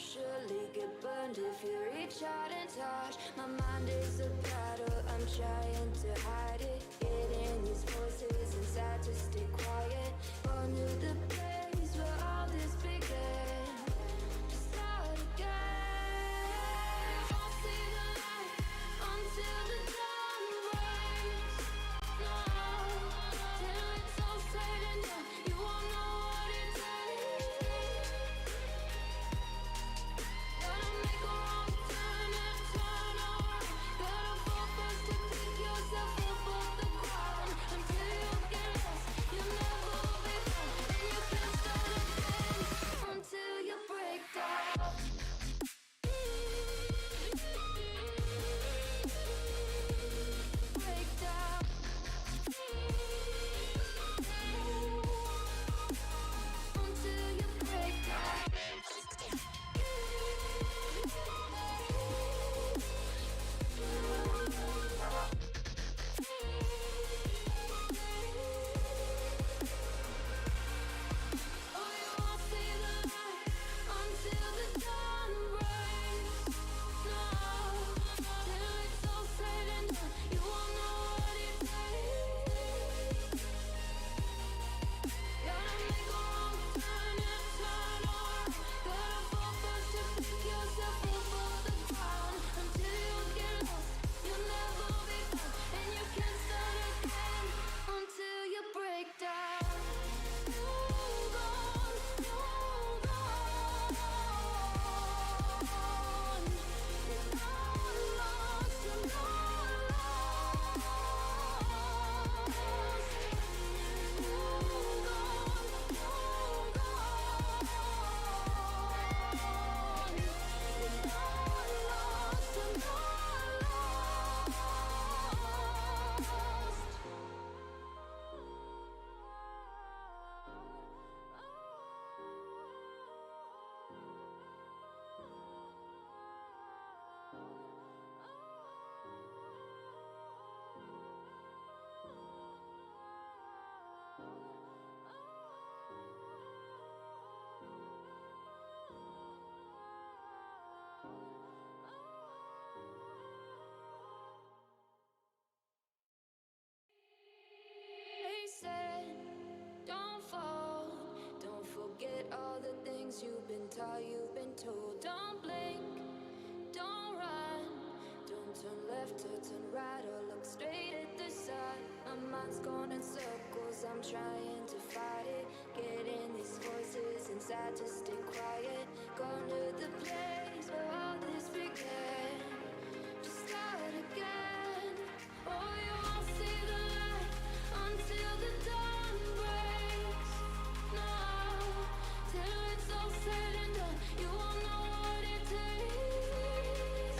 Speaker 1: surely get burned if you reach out and touch. My mind is a battle, I'm trying to hide it. Getting these voices inside to stay quiet. Going to the place where all this began. To start again. I'll see the light until the dawn breaks. No, till it's all said and done, you won't know what it takes. Gotta make a wrong turn and turn around. Gotta fall first to pick yourself up off the ground. Until you get lost, you'll never be found. And you can't start again until you break down. Break down. Until you break down. Oh, you won't see the light until the dawn breaks. No, till it's all said and done, you won't know what it takes. Gotta make a wrong turn and turn around. Gotta fall first to pick yourself up off the ground. Until you get lost, you'll never be found. And you can't start again until you break down. Hold on, hold on. You're not lost, you're not lost. Hold on, hold on. You're not lost, you're They said, don't fall. Don't forget all the things you've been taught, you've been told. Don't blink, don't run. Don't turn left or turn right or look straight at the sun. My mind's going in circles, I'm trying to fight it. Getting these voices inside to stay quiet. Going to the place where all this began. To start again. Oh, you won't see the light until the dawn breaks. No, till it's all said and done, you won't know what it takes.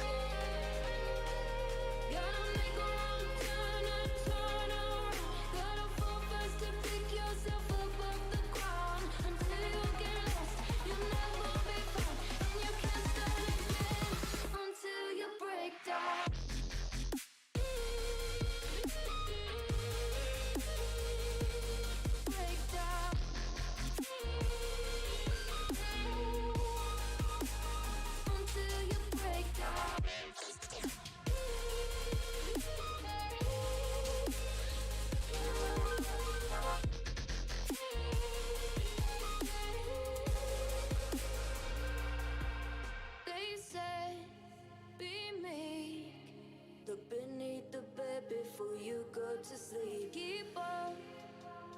Speaker 1: Gotta make a wrong turn and turn around. Gotta fall first to pick yourself up off the ground. Until you get lost, you'll never be found. And you can't start again until you break down. Break down. Until you break down. They say, be meek. Look beneath the bed before you go to sleep. Keep on,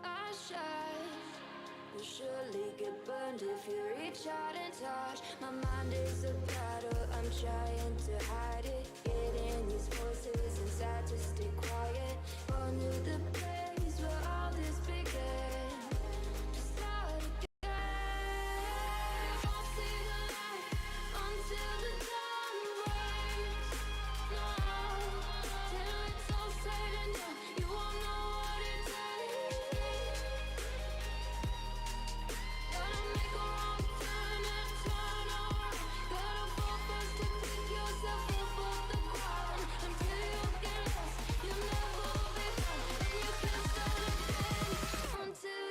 Speaker 1: I shine. You'll surely get burned if you reach out and touch. My mind is a battle, I'm trying to hide it. Getting these voices inside to stay quiet. Going to the place where all this began. To start again. I'll see the light until the dawn breaks. No, till it's all said and done, you won't know what it takes. Gotta make a wrong turn and turn around. Gotta fall first to pick yourself up off the ground. Until you get lost, you'll never be found. And you can't start again until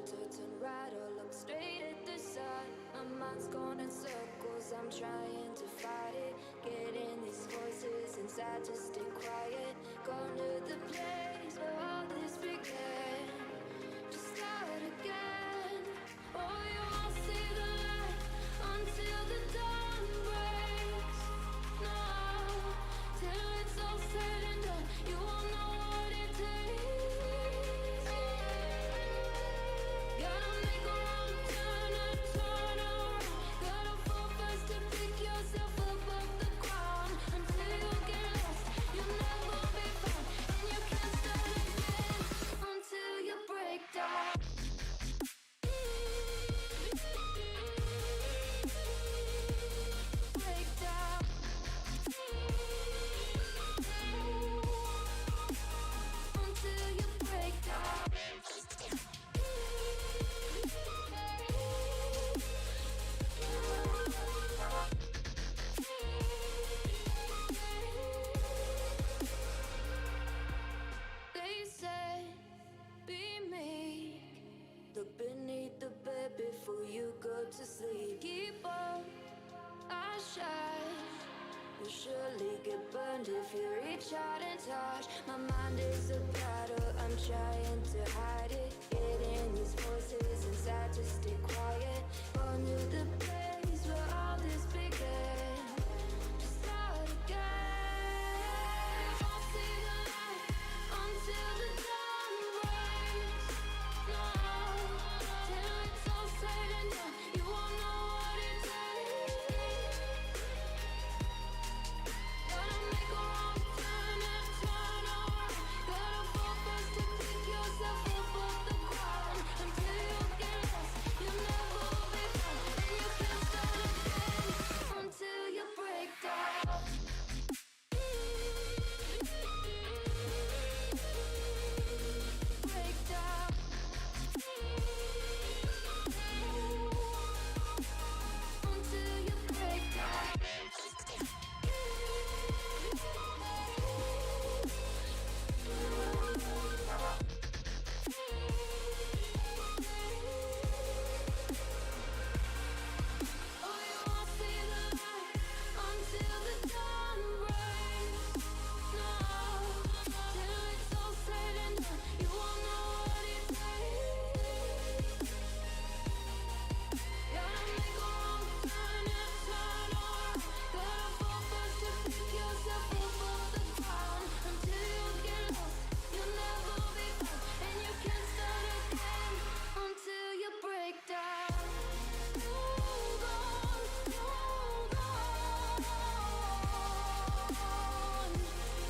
Speaker 1: left or turn right or look straight at the sun. My mind's going in circles, I'm trying to fight it. Getting these voices inside to stay quiet. Going to the place where all this began. Just start again. Oh, you won't see the light until the dawn breaks. No, till it's all said and done, you won't know what it takes. Gotta make a wrong turn and turn around. Gotta fall fast to pick yourself up off the ground. Until you get lost, you'll never be found. And you can't start again until you break down. Break down. Until you break down. They said, be meek. Look beneath the bed before you go to sleep. Keep on, I shine. You'll surely get burned if you reach out and touch. My mind is a battle, I'm trying to hide it. Getting these voices inside to stay quiet. Going to the place where all this began. Just start again. You won't see the light until the dawn breaks. No, till it's all said and done, you won't know what it takes. Gotta make a wrong turn and turn around. Gotta fall fast to pick yourself up off the ground. Until you get lost, you'll never be found. And you can't start again until you break down. Break down. Until you break down. Oh, you won't see the light until the dawn breaks. No, till it's all said and done, you won't know what it takes. Gotta make a wrong turn and turn around. Gotta fall fast to pick yourself up off the ground. Until you get lost, you'll never be found. And you can't start again until you break down. Hold on, hold on.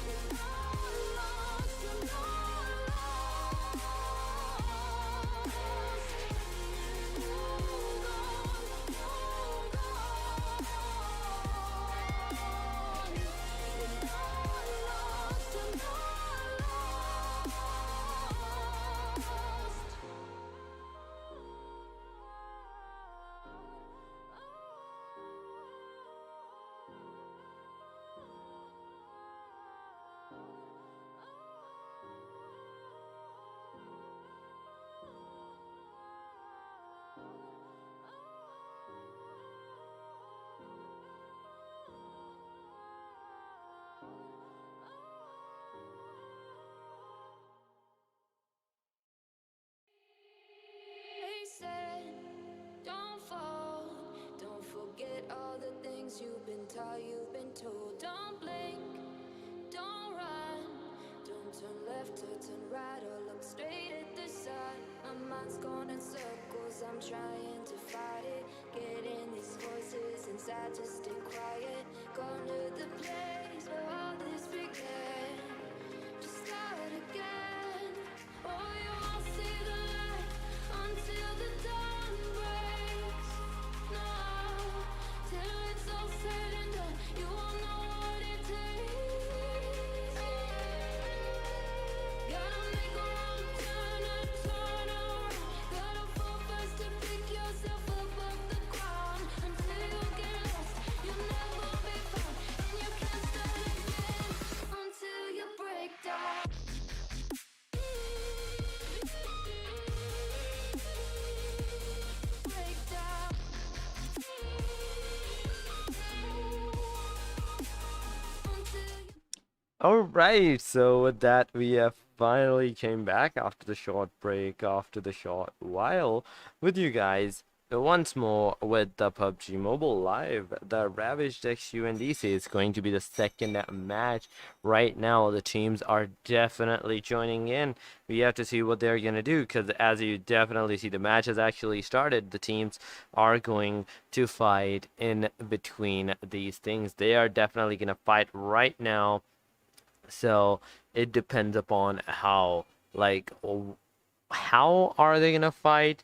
Speaker 1: You're not lost, you're not lost. Hold on, hold on. You're not lost, you're not They said, don't fall. Don't forget all the things you've been taught, you've been told. Don't blink, don't run. Don't turn left or turn right or look straight at the sun. My mind's going in circles, I'm trying to fight it. Getting these voices inside to stay quiet. Going to the place where all this began. Just start again. Oh, you won't see the light until the dawn breaks. No, till it's all said and done, you won't know what it takes. Gotta make a wrong turn and turn around. Gotta fall fast to pick yourself up off the ground. Until you get lost, you'll never be found. And you can't start again until
Speaker 2: Alright, so with that, we have finally came back after the short break, after the short while, with you guys once more with the PUBG Mobile Live. The Ravaged X UNDC is going to be the second match. Right now, the teams are definitely joining in. We have to see what they're going to do, because as you definitely see, the match has actually started. The teams are going to fight in between these things. They are definitely going to fight right now. So it depends upon how, like, how are they gonna fight?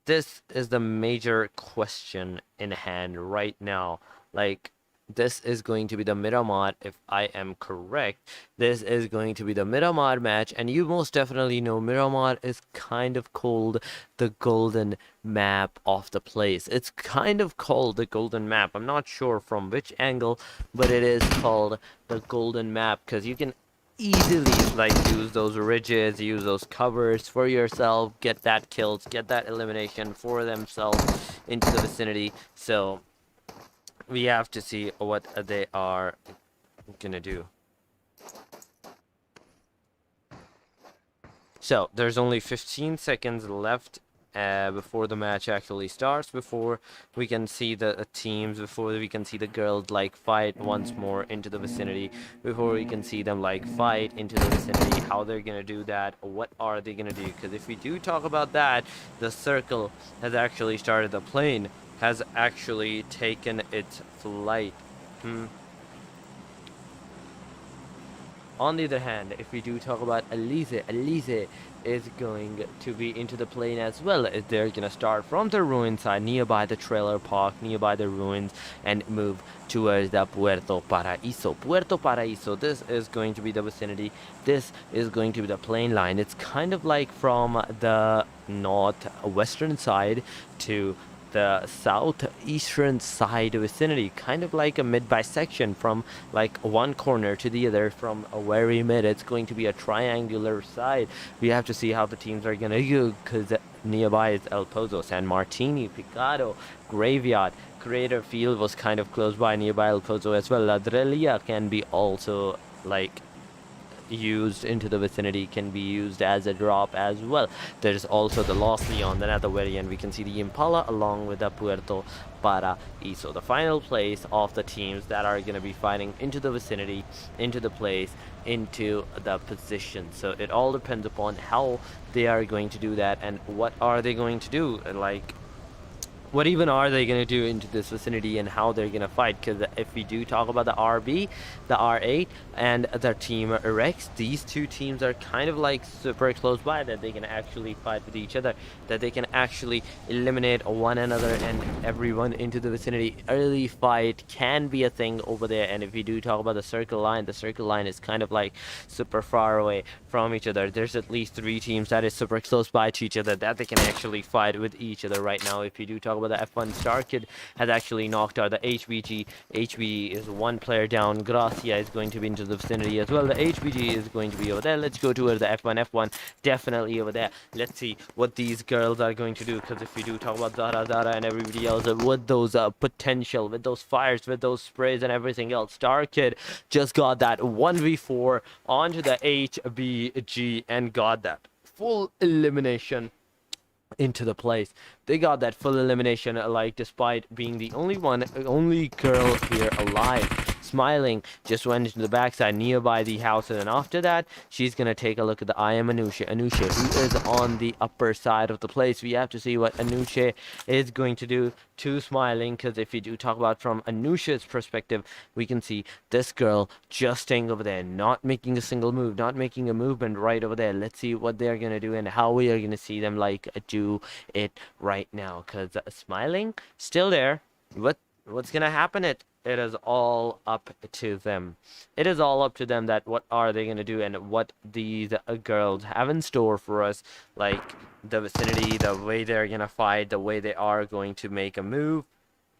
Speaker 2: This is the major question in hand right now. Like, this is going to be the Miramar, if I am correct. This is going to be the Miramar match, and you most definitely know Miramar is kind of called the golden map of the place. It's kind of called the golden map. I'm not sure from which angle, but it is called the golden map because you can easily like use those ridges, use those covers for yourself, get that kills, get that elimination for themselves into the vicinity. So we have to see what they are gonna do. So there's only 15 seconds left before the match actually starts, before we can see the teams, before we can see the girls like fight once more into the vicinity, before we can see them like fight into the vicinity. How they're gonna do that, what are they gonna do? Because if we do talk about that, the circle has actually started. The plane has actually taken its flight. On the other hand, if we do talk about Elise is going to be into the plane as well. They're going to start from the ruin side, nearby the trailer park, nearby the ruins, and move towards the Puerto Paraíso. Puerto Paraíso, this is going to be the vicinity. This is going to be the plane line. It's kind of like from the northwestern side to the southeastern side vicinity, kind of like a mid bisection from like one corner to the other. From a very mid, it's going to be a triangular side. We have to see how the teams are gonna do, because nearby is El Pozo, San Martini, Picado, Graveyard. Crater Field was kind of close by, nearby El Pozo as well. La Drelia can be also like used into the vicinity, can be used as a drop as well. There's also the Lost Leon. Then at the very end we can see the Impala along with the Puerto Paraíso, the final place of the teams that are going to be fighting into the vicinity, into the place, into the position. So it all depends upon how they are going to do that, and what are they going to do, like what even are they going to do into this vicinity, and how they're going to fight. Because if we do talk about the RB, the R8, and the team Rex, these two teams are kind of like super close by, that they can actually fight with each other, that they can actually eliminate one another and everyone into the vicinity. Early fight can be a thing over there. And if we do talk about the circle line is kind of like super far away from each other. There's at least 3 teams that is super close by to each other, that they can actually fight with each other right now. If you do talk about the F1, StarKid has actually knocked out the HBG. HBG is 1 player down. Gracia is going to be into the vicinity as well. The HBG is going to be over there. Let's go towards the F1 definitely over there. Let's see what these girls are going to do, because if we do talk about Zara and everybody else with those potential, with those fires, with those sprays and everything else, StarKid just got that 1v4 onto the HBG and got that full elimination into the place. They got that full elimination, like, despite being the only girl here alive. Smiling just went into the backside nearby the house, and then after that she's gonna take a look at the IAM Anusha, who is on the upper side of the place. We have to see what Anusha is going to do to Smiling, because if we do talk about from Anusha's perspective, we can see this girl just staying over there, not making a single move, not making a movement right over there. Let's see what they're gonna do and how we are gonna see them like do it right now, because Smiling still there. What's gonna happen? It is all up to them. It is all up to them that what are they going to do, and what these girls have in store for us. Like, the vicinity, the way they're going to fight, the way they are going to make a move.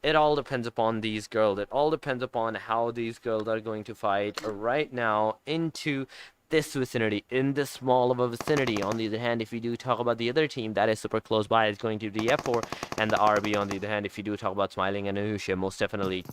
Speaker 2: It all depends upon these girls. It all depends upon how these girls are going to fight right now into this vicinity, in this small of a vicinity. On the other hand, if we do talk about the other team that is super close by, is going to be the F4 and the RB. On the other hand, if you do talk about Smiling and Anusha, most definitely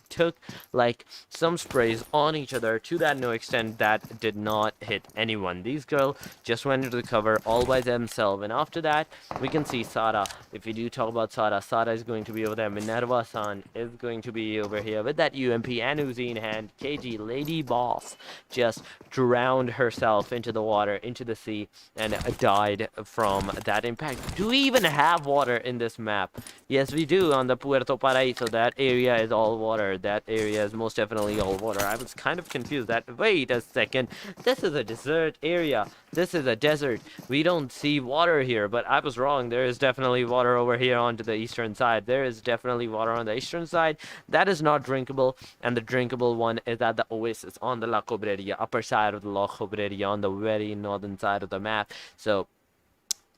Speaker 2: took like some sprays on each other to that no extent that did not hit anyone. These girls just went into the cover all by themselves, and after that we can see Sara. If we do talk about Sara, Sara is going to be over there. Minerva-san is going to be over here with that UMP and Uzi in hand. KG, Lady Boss, just drowned herself into the water, into the sea, and died from that impact. Do we even have water in this map? Yes, we do. On the Puerto Paraíso, that area is all water. That area is most definitely all water. I was kind of confused that, wait a second, this is a desert area. This is a desert. We don't see water here, but I was wrong. There is definitely water over here onto the eastern side. There is definitely water on the eastern side. That is not drinkable, and the drinkable one is at the Oasis on the La Cobreria, upper side of the La Cobreria, on the very northern side of the map. So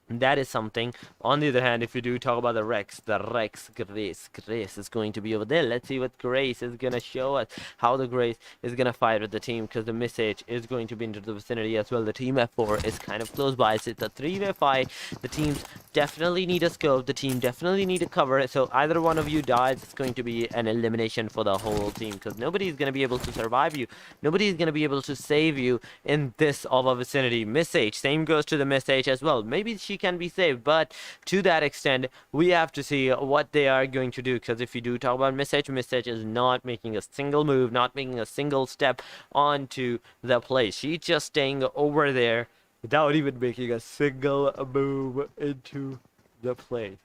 Speaker 2: that is something. On the other hand, if you do talk about the Rex Grace is going to be over there. Let's see what Grace is going to show us, how the Grace is going to fight with the team, because the message is going to be into the vicinity as well. The team F4 is kind of close by, so it's a 3-way fight. The teams definitely need a scope, the team definitely need a cover, so either one of you dies, it's going to be an elimination for the whole team, because nobody is going to be able to survive you, nobody is going to be able to save you in this of a vicinity. Miss H, same goes to the Miss H as well. Maybe she can be saved, but to that extent we have to see what they are going to do, because if you do talk about Miss H is not making a single move, not making a single step onto the place. She's just staying over there without even making a single move into the place.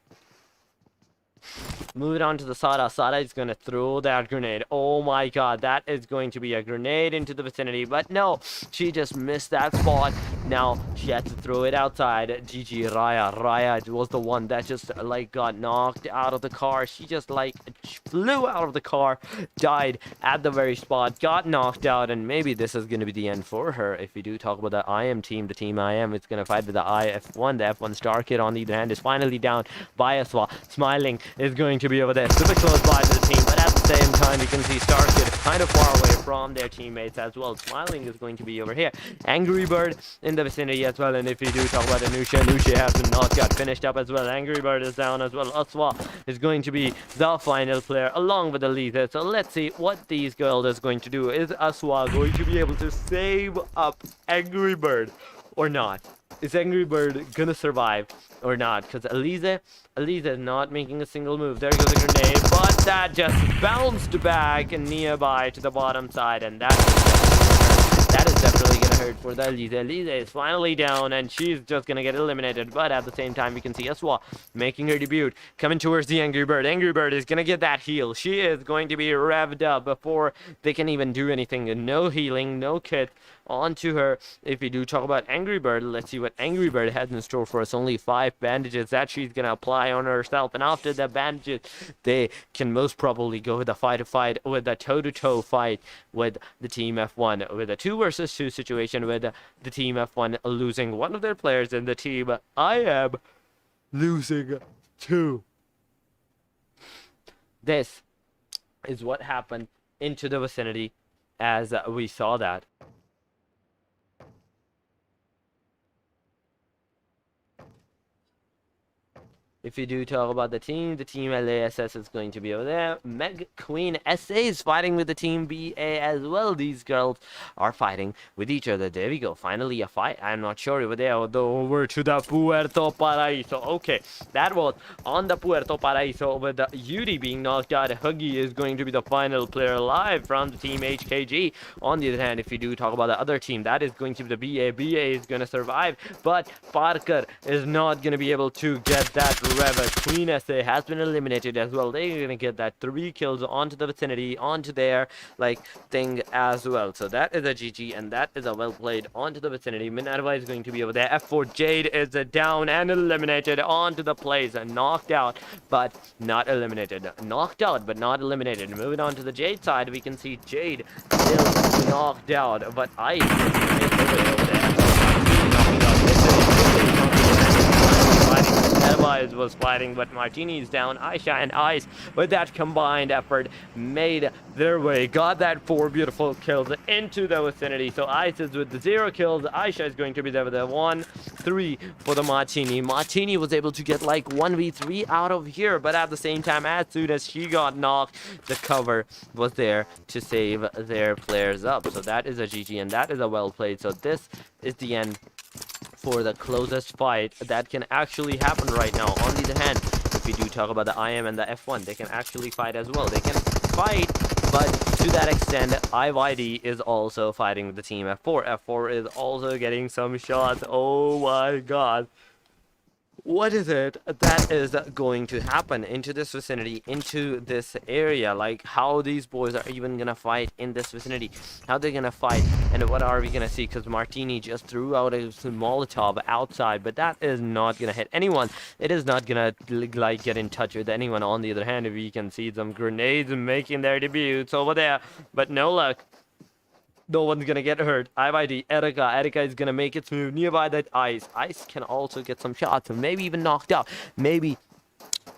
Speaker 2: Moving on to the Sara. Sara is going to throw that grenade. Oh my god, that is going to be a grenade into the vicinity. But no, she just missed that spot. Now she had to throw it outside. GG Raya. Raya was the one that just like got knocked out of the car. She just like flew out of the car, died at the very spot, got knocked out, and maybe this is going to be the end for her. If we do talk about the IAM team, the team IAM is going to fight with the F1. The F1 Star Kid on the other hand is finally down by a SWA. Smiling is going to be over there, super close by to the team, but at the same time you can see Star Kid kind of far away from their teammates as well. Smiling is going to be over here. Angry Bird in the vicinity as well, and if you do talk about Anusha, Anusha has been knocked out, finished up as well. Angry Bird is down as well. Aswa is going to be the final player along with Elisa. So let's see what these girls is going to do. Is Aswa going to be able to save up Angry Bird or not? Is Angry Bird gonna survive or not? Because Elisa is not making a single move. There goes a grenade, but that just bounced back nearby to the bottom side, and that is definitely gonna hurt for the Elisa. Elisa is finally down, and she's just gonna get eliminated. But at the same time, we can see Aswa making her debut, coming towards the Angry Bird. Angry Bird is gonna get that heal. She is going to be revved up before they can even do anything. No healing, no kit onto her. If we do talk about Angry Bird, let's see what Angry Bird has in store for us. Only 5 bandages that she's gonna apply on herself, and after the bandages they can most probably go with a fight with a toe-to-toe fight with the team F1, with a 2 versus 2 situation, with the team F1 losing one of their players and the team IAM losing 2. This is what happened into the vicinity as we saw that. If you do talk about the team LASS is going to be over there. Meg Queen SA is fighting with the team BA as well. These girls are fighting with each other. There we go. Finally a fight. I'm not sure over there. Over to the Puerto Paraíso. Okay, that was on the Puerto Paraíso with the Yuri being knocked out. Huggy is going to be the final player alive from the team HKG. On the other hand, if you do talk about the other team, that is going to be the BA. BA is going to survive, but Parker is not going to be able to get that Ravaged. Queen SA has been eliminated as well. They're gonna get that 3 kills onto the vicinity, onto their like thing as well. So that is a GG, and that is a well played onto the vicinity. Minerva is going to be over there. F4 Jade is down and eliminated onto the place, and knocked out but not eliminated. Knocked out but not eliminated. Moving on to the Jade side, we can see Jade still knocked out, but Ice is over there. Minerva is was fighting, but Martini is down. Aisha and Ice, with that combined effort, made their way, got that 4 beautiful kills into the vicinity. So Ice is with the 0 kills. Aisha is going to be there with a 1-3 for the Martini. Martini was able to get like 1v3 out of here, but at the same time, as soon as she got knocked, the cover was there to save their players up. So that is a GG, and that is a well played. So this is the end for the closest fight that can actually happen right now. On the other hand, if we do talk about the IAM and the F1, they can actually fight as well. They can fight, but to that extent, IYD is also fighting with the team F4. F4 is also getting some shots. Oh my god. What is it that is going to happen into this vicinity, into this area? Like, how these boys are even gonna fight in this vicinity, how they're gonna fight, and what are we gonna see? Because Martini just threw out a Molotov outside, but that is not gonna hit anyone. It is not gonna like get in touch with anyone. On the other hand, we can see some grenades making their debuts over there, but no luck. No one's gonna get hurt. IYD, Erika is gonna make its move nearby that Ice. Ice can also get some shots, maybe even knocked out, maybe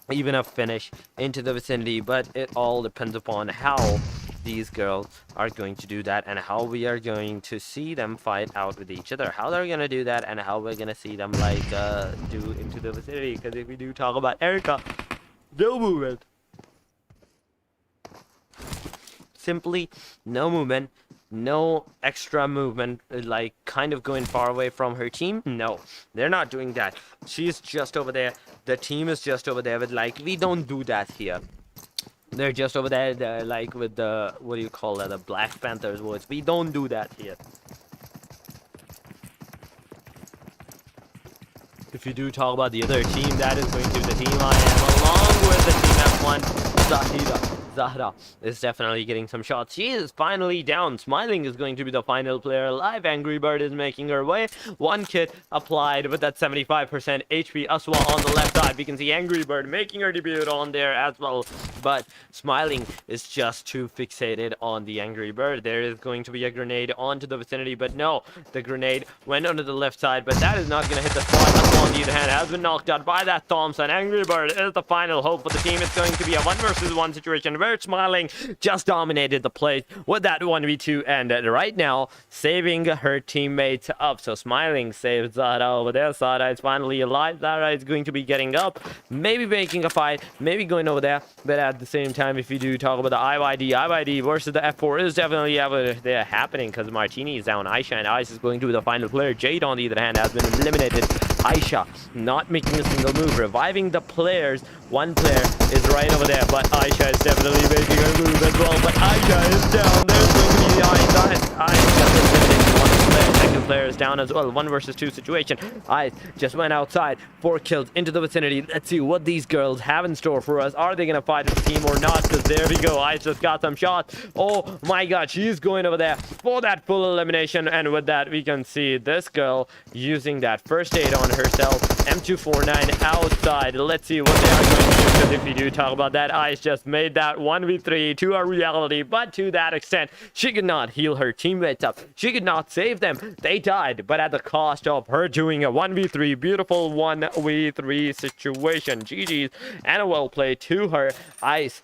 Speaker 2: even a finish into the vicinity, but it all depends upon how these girls are going to do that and how we are going to see them fight out with each other, how they're gonna do that, and how we're gonna see them like do into the vicinity. Because if we do talk about Erika, no movement, simply no movement. No extra movement, like kind of going far away from her team. No, they're not doing that. She's just over there. The team is just over there with like, we don't do that here. They're just over there, they're like with the, what do you call that, the Black Panthers words. We don't do that here. If you do talk about the other team, that is going to be the team IAM along with the team F1. Zahra is definitely getting some shots. She is finally down. Smiling is going to be the final player alive. Angry Bird is making her way. 1 kit applied with that 75% HP. Aswa on the left side. We can see Angry Bird making her debut on there as well. But Smiling is just too fixated on the Angry Bird. There is going to be a grenade onto the vicinity, but no. The grenade went onto the left side, but that is not going to hit the spot. Aswa on the other hand has been knocked out by that Thompson. Angry Bird is the final hope for the team. It's going to be a 1 versus 1 situation. Smiling just dominated the play with that 1v2, and right now saving her teammates up. So Smiling saves Zahra over there. Zahra is finally alive. Zahra is going to be getting up, maybe making a fight, maybe going over there, but at the same time, if you do talk about the IYD versus the F4 is definitely over there happening, because Martini is down. Aisha and Ice is going to be the final player. Jade on the other hand has been eliminated. Aisha not making a single move, reviving the players. One player is right over there, but Aisha is definitely making a move as well. But Aisha is down. There's going to be the Ice. Second player is down as well. 1 versus 2 situation. Ice just went outside. 4 kills into the vicinity. Let's see what these girls have in store for us. Are they going to fight with the team or not? Because there we go. Ice just got some shots. Oh my god, she's going over there for that full elimination. And with that, we can see this girl using that first aid on herself. M249 outside. Let's see what they are going to do, because if you do talk about that, Ice just made that 1v3 to a reality, but to that extent, she could not heal her teammates up. She could not save them. They died, but at the cost of her doing a 1v3, beautiful 1v3 situation. GG's, and a well played to her. Ice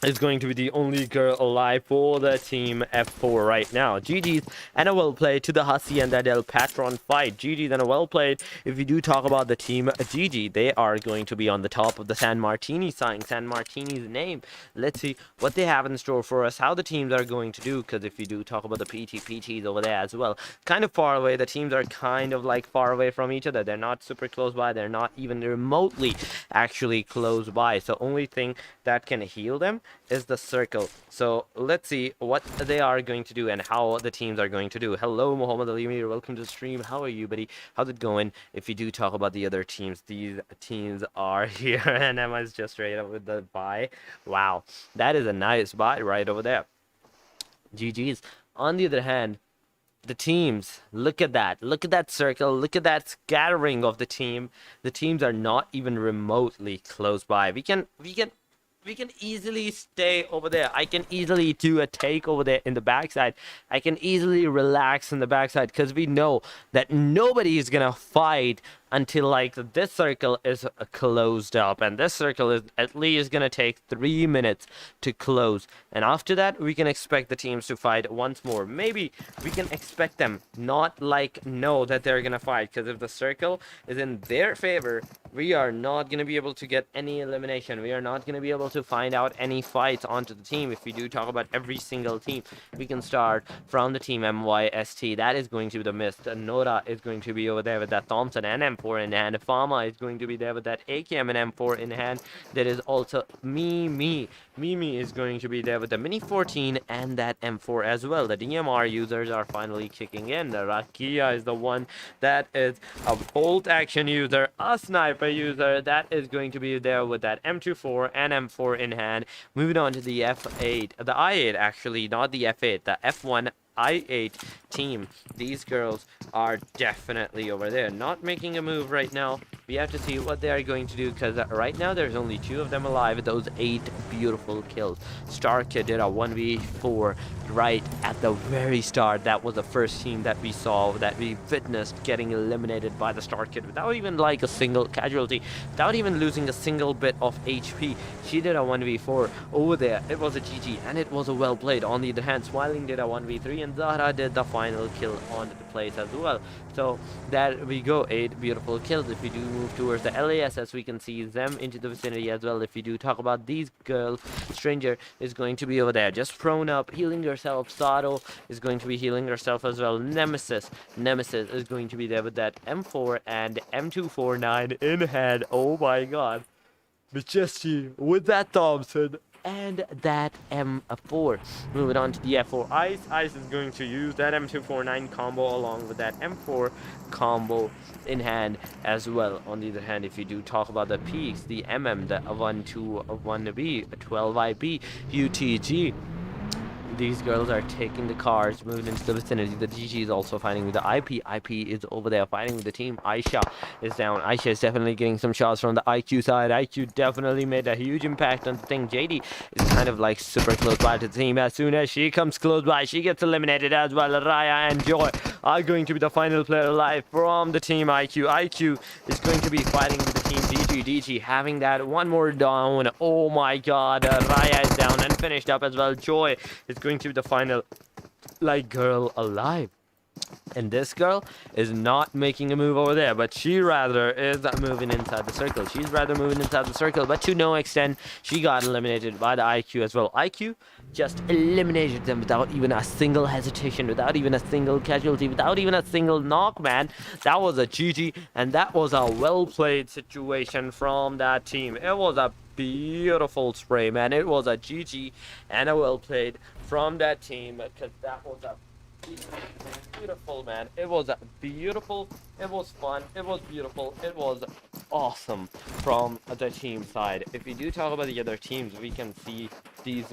Speaker 2: is going to be the only girl alive for the team F4 right now. GG's, and a well played to the Hussey and the Del Patron fight. GG's, and a well played. If you do talk about the team GG, they are going to be on the top of the San Martini sign, San Martini's name. Let's see what they have in store for us, how the teams are going to do, because if you do talk about the PTs over there as well, kind of far away. The teams are kind of like far away from each other. They're not super close by. They're not even remotely actually close by. So only thing that can heal them is the circle. So let's see what they are going to do and how the teams are going to do. Hello, Muhammad Ali Mir. Welcome to the stream. How are you, buddy? How's it going? If you do talk about the other teams, these teams are here. And Emma's just straight up with the buy. Wow, that is a nice buy right over there. GG's. On the other hand, the teams, look at that circle, look at that scattering of the team. The teams are not even remotely close by. We can easily stay over there. I can easily do a take over there in the backside. I can easily relax in the backside, because we know that nobody is gonna fight until like this circle is closed up, and this circle is at least gonna take 3 minutes to close, and after that we can expect the teams to fight once more. Maybe we can expect them not like know that they're gonna fight, because if the circle is in their favor, we are not gonna be able to get any elimination. We are not gonna be able to find out any fights onto the team. If we do talk about every single team, we can start from the team MYST. That is going to be the MYST. Nora is going to be over there with that Thompson and M4 in hand. Fama is going to be there with that AKM and M4 in hand. There is also Mimi is going to be there with the Mini 14 and that M4 as well. The DMR users are finally kicking in. The Rakia is the one that is a bolt action user, a sniper user that is going to be there with that M24 and M4 in hand. Moving on to the F8, the I8 actually, not the F8, the F1 I8 team. These girls are definitely over there, not making a move right now. We have to see what they are going to do, because right now there's only 2 of them alive with those 8 beautiful kills. Starkid did a 1v4 right at the very start. That was the first team that we saw, that we witnessed getting eliminated by the Starkid without even like a single casualty, without even losing a single bit of HP. She did a 1v4 over there. It was a GG, and it was a well played. On the other hand, Smiling did a 1v3, and Zahra did the final kill on the place as well. So there we go, 8 beautiful kills. If we do move towards the LASS, we can see them into the vicinity as well. If we do talk about these girls, Stranger is going to be over there, just prone up, healing herself. Sato is going to be healing herself as well. Nemesis is going to be there with that M4 and M249 in hand. Oh my god. Majesty with that Thompson and that M4. Moving on to the F4 Ice. Ice is going to use that M249 combo along with that M4 combo in hand as well. On the other hand, if you do talk about the peaks, the MM, the 1-2-1B, 12IP, UTG, these girls are taking the cars, moving into the vicinity. The GG is also fighting with the IP. IP is over there fighting with the team. Aisha is down. Aisha is definitely getting some shots from the IQ side. IQ definitely made a huge impact on the thing. JD is kind of like super close by to the team. As soon as she comes close by, she gets eliminated as well. Raya and Joy are going to be the final player alive from the team IQ. IQ is going to be fighting with the team DG. DG having that one more down. Oh my god. Raya is down and finished up as well. Joy is going to be the final like girl alive, and this girl is not making a move over there, but she rather is moving inside the circle. She's rather moving inside the circle, but to no extent she got eliminated by the IQ as well. IQ just eliminated them without even a single hesitation, without even a single casualty, without even a single knock, man. That was a GG, and that was a well played situation from that team. It was a beautiful spray, man. It was a GG and a well played from that team, because that was a beautiful, man. It was beautiful, it was fun, it was beautiful, it was awesome from the team side. If we do talk about the other teams, we can see these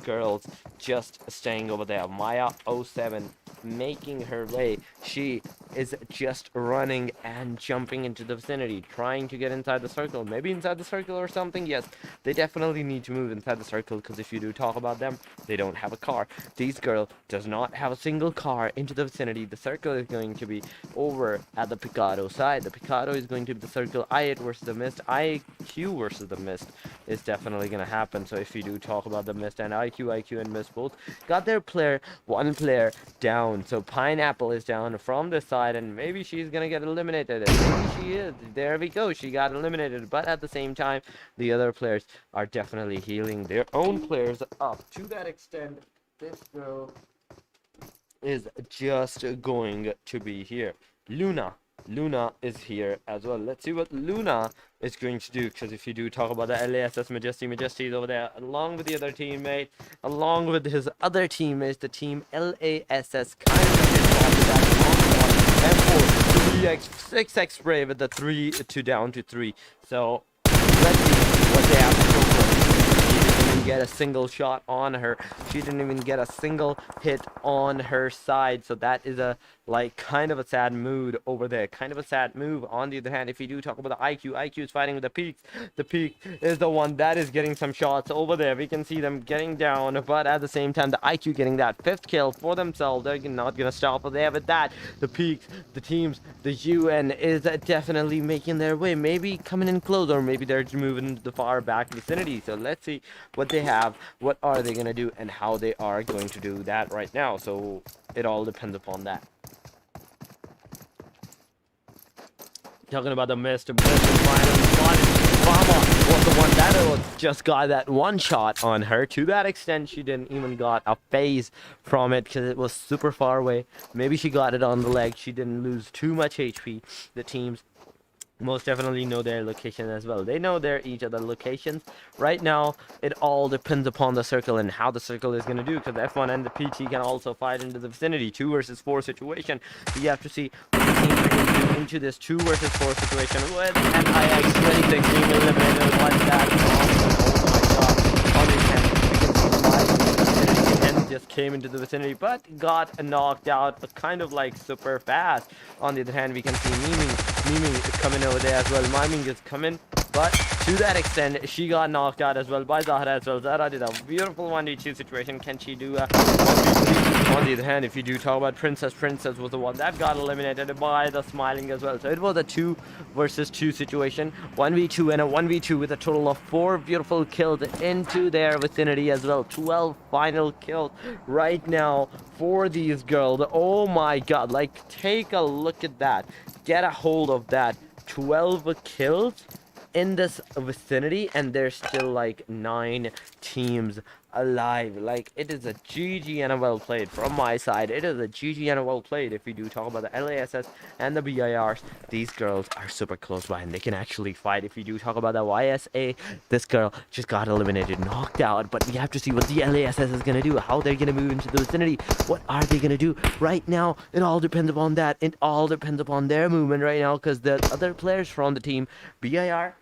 Speaker 2: girls just staying over there. Maya 07 making her way. She is just running and jumping into the vicinity, trying to get inside the circle, maybe inside the circle or something. Yes, they definitely need to move inside the circle, because if you do talk about them, they don't have a car. These girl does not have a single car into the vicinity. The circle is going to be over at the Picado side. The Picado is going to be the circle. I8 versus the MYST, IQ versus the MYST is definitely going to happen. So if you do talk about the MYST and IQ and MYST both got their one player down. So Pineapple is down from this side, and maybe she's gonna get eliminated. And maybe she is. There we go. She got eliminated. But at the same time, the other players are definitely healing their own players up. To that extent, this girl is just going to be here. Luna is here as well. Let's see what Luna is going to do, because if you do talk about the LASS, Majesty is over there along with the other teammate, along with his other teammates, the team LASS kind of that M4 3x 6x spray with the 3 to down to 3. So let's see what they have to show for. even get a single shot on her. She didn't even get a single hit on her side. So that is a like kind of a sad mood over there. Kind of a sad move. On the other hand, if you do talk about the IQ is fighting with the Peaks. The Peak is the one that is getting some shots over there. We can see them getting down, but at the same time, the IQ getting that 5th kill for themselves. They're not gonna stop there with that. The Peaks, the teams, the UN is definitely making their way. Maybe coming in close, or maybe they're moving into the far back vicinity. So let's see what they have, what are they gonna do, and how they are going to do that right now. So it all depends upon that. Talking about the MYST finally spotted. Mama was the one that just got that one shot on her. To that extent, she didn't even got a phase from it because it was super far away. Maybe she got it on the leg. She didn't lose too much HP. The teams most definitely know their location as well. They know their each other locations. Right now, it all depends upon the circle and how the circle is going to do, because F1 and the PT can also fight into the vicinity. 2 versus 4 situation. You have to see what the teams are going to do into this 2 versus 4 situation with MIX 26 being eliminated like that. Oh my god. On his hand, we can see the vicinity just came into the vicinity, but got knocked out kind of like super fast. On the other hand, we can see Miming is coming over there as well. Miming is coming, but to that extent, she got knocked out as well by Zahid as well. Zahra did a beautiful 1v2 situation. Can she do a 1v3? On the other hand, if you do talk about Princess was the one that got eliminated by the Smiling as well. So it was a 2 versus 2 situation. 1v2 and a 1v2 with a total of 4 beautiful kills into their vicinity as well. 12 final kills right now for these girls. Oh my god, like take a look at that. Get a hold of that. 12 kills in this vicinity, and there's still like 9 teams alive. Like, it is a GG and a well played from my side. It is a GG and a well played. If we do talk about the LASS and the BIRs, these girls are super close by and they can actually fight. If you do talk about the YSA, this girl just got eliminated, knocked out, but we have to see what the LASS is going to do, how they're going to move into the vicinity. What are they going to do right now? It all depends upon that. It all depends upon their movement right now, because the other players from the team BIR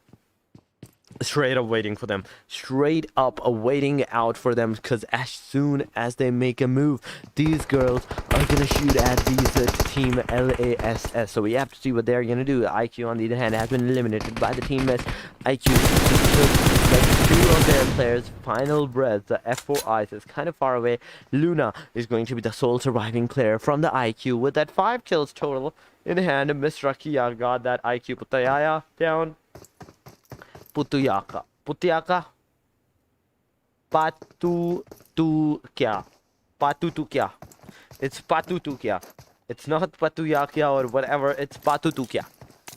Speaker 2: straight up waiting for them, straight up waiting out for them, because as soon as they make a move, these girls are gonna shoot at these team LASS. So we have to see what they're gonna do. IQ on the other hand has been eliminated by the team MYST. IQ just took like 2 of their players' final breath. The F4 Ice is kind of far away. Luna is going to be the sole surviving player from the IQ with that 5 kills total in hand. Miss Rakia got that IQ Putayaya down. Putuyaka. Putuyaka? Patutukya. Patutukya. It's Patutukya. It's not Patuyakya or whatever. It's Patutukya.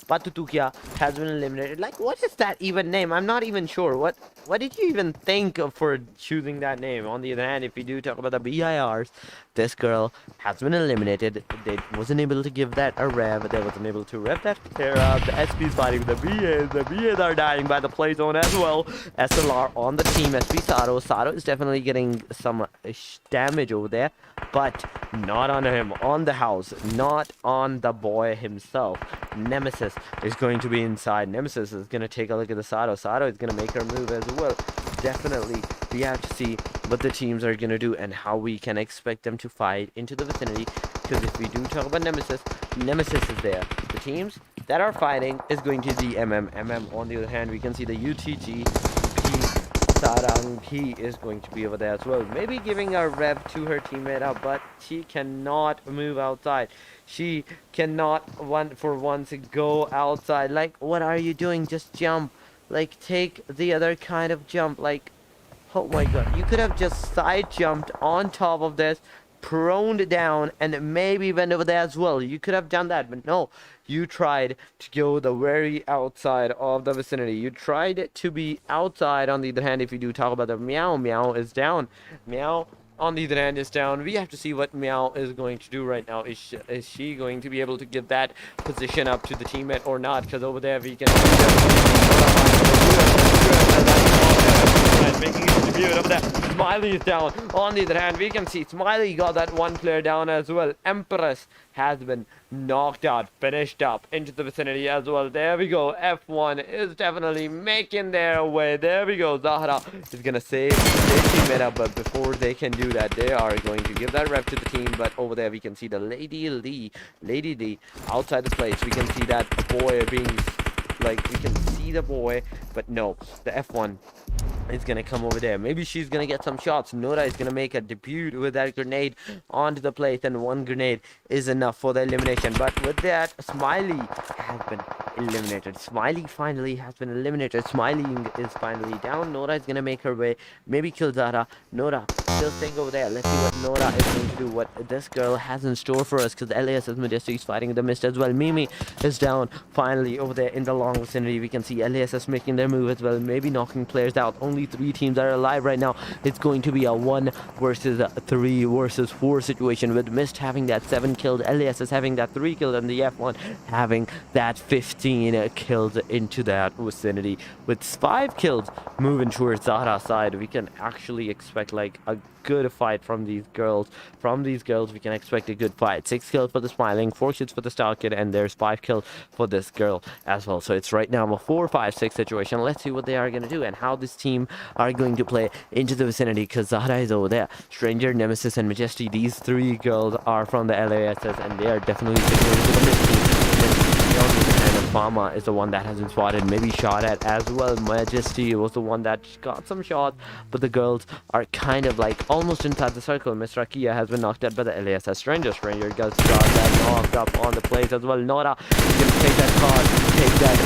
Speaker 2: Patutukya has been eliminated. Like, what is that even name? I'm not even sure. What did you even think of for choosing that name? On the other hand, if we do talk about the BIRs, this girl has been eliminated. They wasn't able to give that a rev. They wasn't able to rev that player up. The SP's fighting with the BAs. The BAs are dying by the play zone as well. SLR on the team. SP Saro. Saro is definitely getting some damage over there, but not on him. On the house. Not on the boy himself. Nemesis is going to be inside. Nemesis is going to take a look at the Saro. Saro is going to make her move as well. Definitely, we have to see what the teams are going to do and how we can expect them to fight into the vicinity. Because if we do talk about Nemesis, Nemesis is there. The teams that are fighting is going to be MM. On the other hand, we can see the UTG. Sarang P is going to be over there as well. Maybe giving a rev to her teammate, but she cannot move outside. She cannot once go outside. Like, what are you doing? Just jump. Like, take the other kind of jump. Like, oh my god. You could have just side jumped on top of this, proned down, and maybe went over there as well. You could have done that, but no. You tried to go the very outside of the vicinity. You tried to be outside. On the other hand, if you do talk about the Meow is down. Meow on the other hand is down. We have to see what Meow is going to do right now. Is she going to be able to give that position up to the teammate or not? Because over there we can is making his debut over there. Smiley is down. On the other hand, we can see Smiley got that one player down as well. Empress has been knocked out, finished up into the vicinity as well. There we go. F1 is definitely making their way. There we go. Zahra is gonna save their teammate up, but before they can do that, they are going to give that rep to the team. But over there we can see the Lady D outside the place. We can see that boy being like, we can see the boy, but no, the F1 is gonna come over there. Maybe she's gonna get some shots. Nora is gonna make a debut with that grenade onto the plate, and one grenade is enough for the elimination. But with that, Smiley has been eliminated. Smiley finally has been eliminated. Smiley is finally down. Nora is gonna make her way, maybe kill Zahra. Nora still staying over there. Let's see what Nora is going to do, what this girl has in store for us, because LAS's Majesty is fighting the MYST as well. Mimi is down finally over there in the long vicinity. We can see LASS making their move as well, maybe knocking players out. Only 3 teams are alive right now. It's going to be a 1 versus 3 versus 4 situation, with MYST having that 7 killed, LASS having that 3 killed, and the F1 having that 15 killed into that vicinity. With 5 kills moving towards Zahra's side, we can actually expect like a good fight from these girls. From these girls, we can expect a good fight. 6 kills for the Smiling, 4 kills for the Star Kid, and there's 5 kills for this girl as well. So it's right now a 4-5-6 situation. Let's see what they are going to do and how this team are going to play into the vicinity, because Zahra is over there. Stranger, Nemesis, and Majesty, these 3 girls are from the LASS, and they are definitely secure to the MYST team. Farmer is the one that has been spotted, maybe shot at as well. Majesty was the one that got some shots, but the girls are kind of like almost inside the circle. Miss Rakia has been knocked out by the LASS. Stranger got that knocked up on the place as well. Nora is going to take that card, take that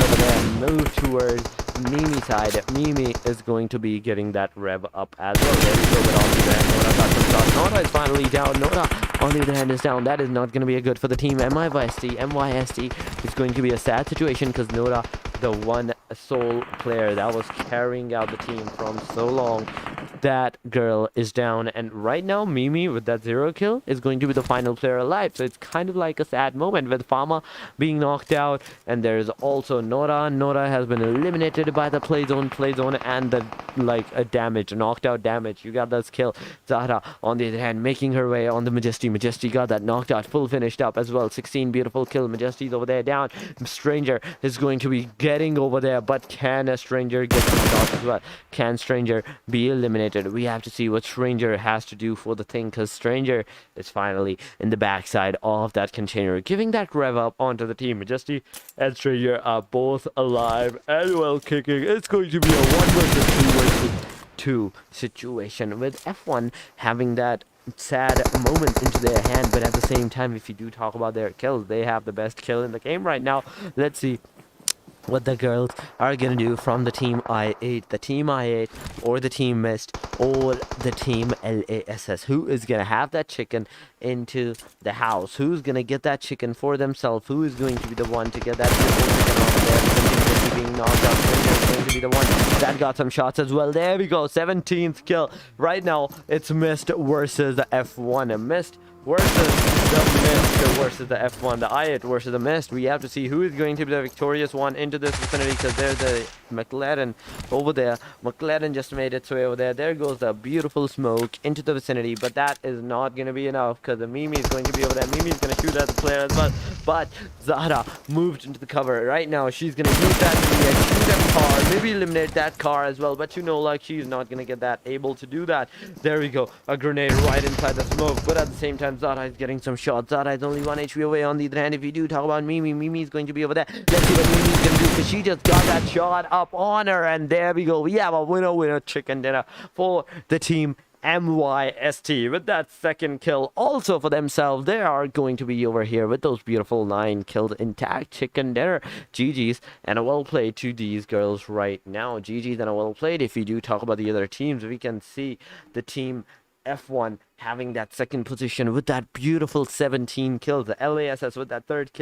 Speaker 2: over there, move towards Mimi side. Mimi is going to be getting that rev up as well. There we go. But on the other hand, Nora got some shots. Nora is finally down. Nora on the other hand is down. That is not going to be a good for the team. MYST is going to be a sad situation, because Nora, the one sole player that was carrying out the team from so long, that girl is down. And right now Mimi with that 0 kill is going to be the final player alive. So it's kind of like a sad moment with Fama being knocked out, and there's also Nora. Nora has been eliminated by the play zone, and the like a damage, knocked out damage. You got this kill. Zahra on the other hand making her way on the Majesty. Majesty got that knocked out, full finished up as well. 16 beautiful kill. Majesty's over there down. Stranger is going to be getting over there, but can a Stranger get some shots as well? Can Stranger be eliminated? We have to see what Stranger has to do for the thing, because Stranger is finally in the backside of that container, giving that rev up onto the team. Majesty and Stranger are both alive and well kicking. It's going to be a 1 versus 2 situation, with F1 having that sad moment into their hand. But at the same time, if you do talk about their kills, they have the best kill in the game right now. Let's see what the girls are gonna do from the team I8, the team I8 or the team MYST or the team LASS. Who is gonna have that chicken into the house? Who's gonna get that chicken for themselves? Who is going to be the one to get that chicken off there? Being knocked out. Is going to be the one that got some shots as well. There we go, 17th kill. Right now it's MYST versus the F1. MYST versus the MYST versus the F1, the I8 versus the MYST. We have to see who is going to be the victorious one into this vicinity, because there's a McLaren over there. McLaren just made its way over there. There goes the beautiful smoke into the vicinity, but that is not going to be enough, because the Mimi is going to be over there. Mimi is going to shoot at the player as well, but Zahra moved into the cover. Right now she's going to use that to shoot at the car, maybe eliminate that car as well, but you know, like, she's not going to get that able to do that. There we go, a grenade right inside the smoke, but at the same time Zahra is getting some shots. Zahra is only 1 HP away. On the other hand, if you do talk about Mimi, Mimi is going to be over there. Let's see what Mimi is going to do, because she just got that shot up on her, and there we go. We have a winner chicken dinner for the team MYST with that 2nd kill also for themselves. They are going to be over here with those beautiful 9 killed intact chicken dinner. GG's and a well played to these girls right now. GG's and a well played. If you do talk about the other teams, we can see the team F1 having that second position with that beautiful 17 kills. The LASS with that third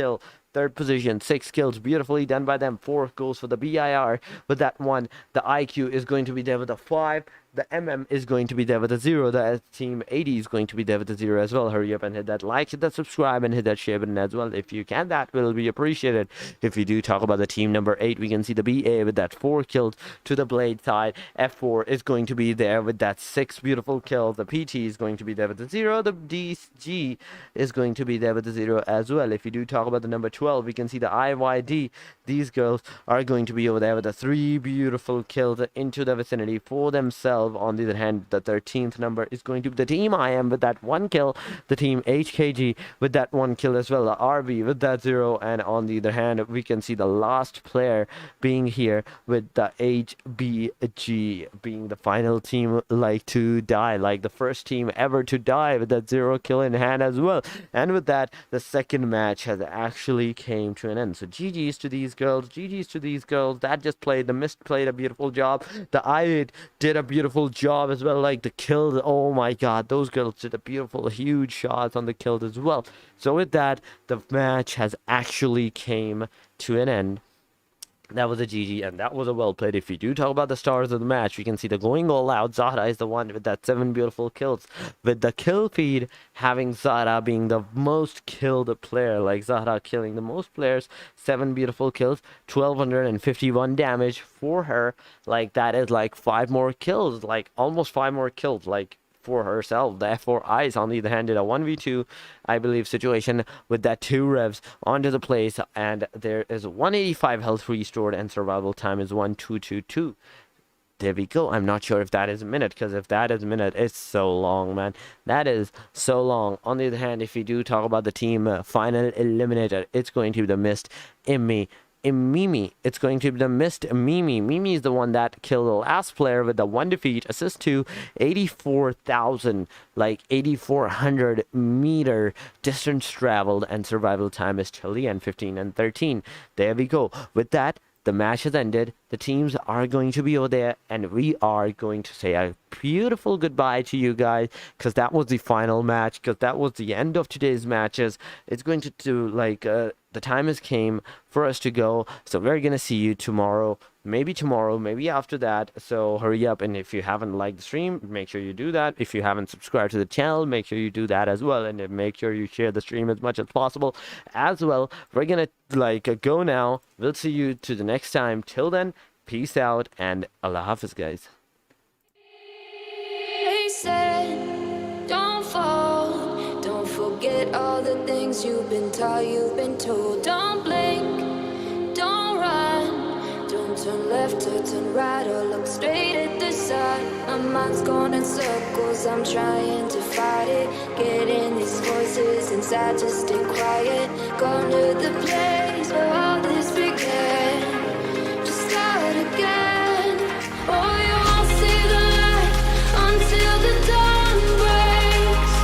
Speaker 2: position, 6 kills, beautifully done by them. 4 goals for the BIR with that 1. The IQ is going to be there with a 5. The MM is going to be there with a 0. The team 80 is going to be there with a 0 as well. Hurry up and hit that like, hit that subscribe, and hit that share button as well. If you can, that will be appreciated. If you do talk about the team number 8, we can see the BA with that 4 kills to the Blade side. F4 is going to be there with that 6 beautiful kills. The PT is going to be there with the 0. The DG is going to be there with the 0 as well. If you do talk about the number 12, we can see the IYD. These girls are going to be over there with the 3 beautiful kills into the vicinity for themselves. On the other hand, the 13th number is going to be the team IAM with that 1 kill. The team HKG with that 1 kill as well. The RB with that 0. And on the other hand, we can see the last player being here with the HBG being the final team like to die, like the first team ever to die with that 0 kill in hand as well. And with that, the second match has actually came to an end. So GG's to these girls, GG's to these girls that just played. The MYST played a beautiful job. The IAM did a beautiful job as well. Like the kills, oh my god, those girls did a beautiful huge shots on the kills as well. So with that, the match has actually came to an end. That was a GG, and that was a well played. If you do talk about the stars of the match, we can see the going all out. Zahra is the one with that 7 beautiful kills. With the kill feed having Zahra being the most killed player, like Zahra killing the most players, 7 beautiful kills, 1251 damage for her. Like that is like 5 more kills, like almost 5 more kills, like for herself. The F4 Eyes on the other hand did a 1v2 I believe situation with that 2 revs onto the place, and there is 185 health restored and survival time is 1222. There we go. I'm not sure if that is a minute, because if that is a minute, it's so long, man. That is so long. On the other hand, if we do talk about the team final eliminator, it's going to be the MYST Mimi. It's going to be the MYST Mimi. Mimi is the one that killed the last player with the 1 defeat, assist to 84,000, like 8,400 meter distance traveled, and survival time is Chilean 15 and 13. There we go. With that, the match has ended. The teams are going to be over there, and we are going to say a beautiful goodbye to you guys, because that was the final match, because that was the end of today's matches. It's going to do like the time has came for us to go, so we're gonna see you tomorrow, maybe after that. So hurry up, and if you haven't liked the stream, make sure you do that. If you haven't subscribed to the channel, make sure you do that as well, and make sure you share the stream as much as possible as well. We're gonna go now. We'll see you to the next time. Till then, peace out, and Allah Hafiz, guys.
Speaker 1: They said, don't fall, don't forget all the things you've been taught, you've been told. Don't blink, don't run, don't turn left or turn right or look straight at the side. My mind's going in circles, I'm trying to fight it, getting these voices inside to stay quiet. Gone to the place where all this began, just start again. Oh, you won't see the light until the dawn breaks.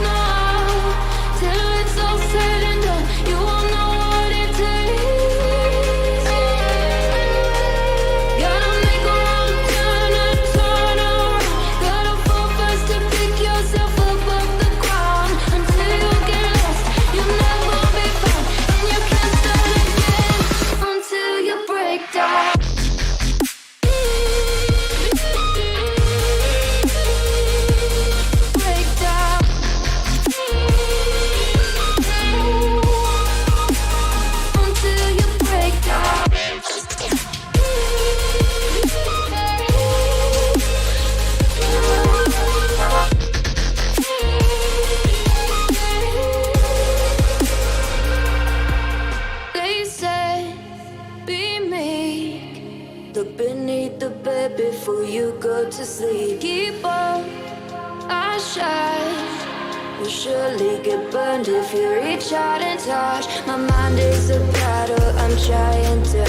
Speaker 1: No, till it's all said and done, you won't know what it takes. Gotta make a wrong turn and turn around. Gotta fall fast to pick yourself up off the ground. Until you get lost, you'll never be found, and you can't start again until you break down. They say, be meek, look beneath the bed before you go to sleep. Keep on, I shine, you'll surely get burned if you reach out and touch. My mind is a battle, I'm trying to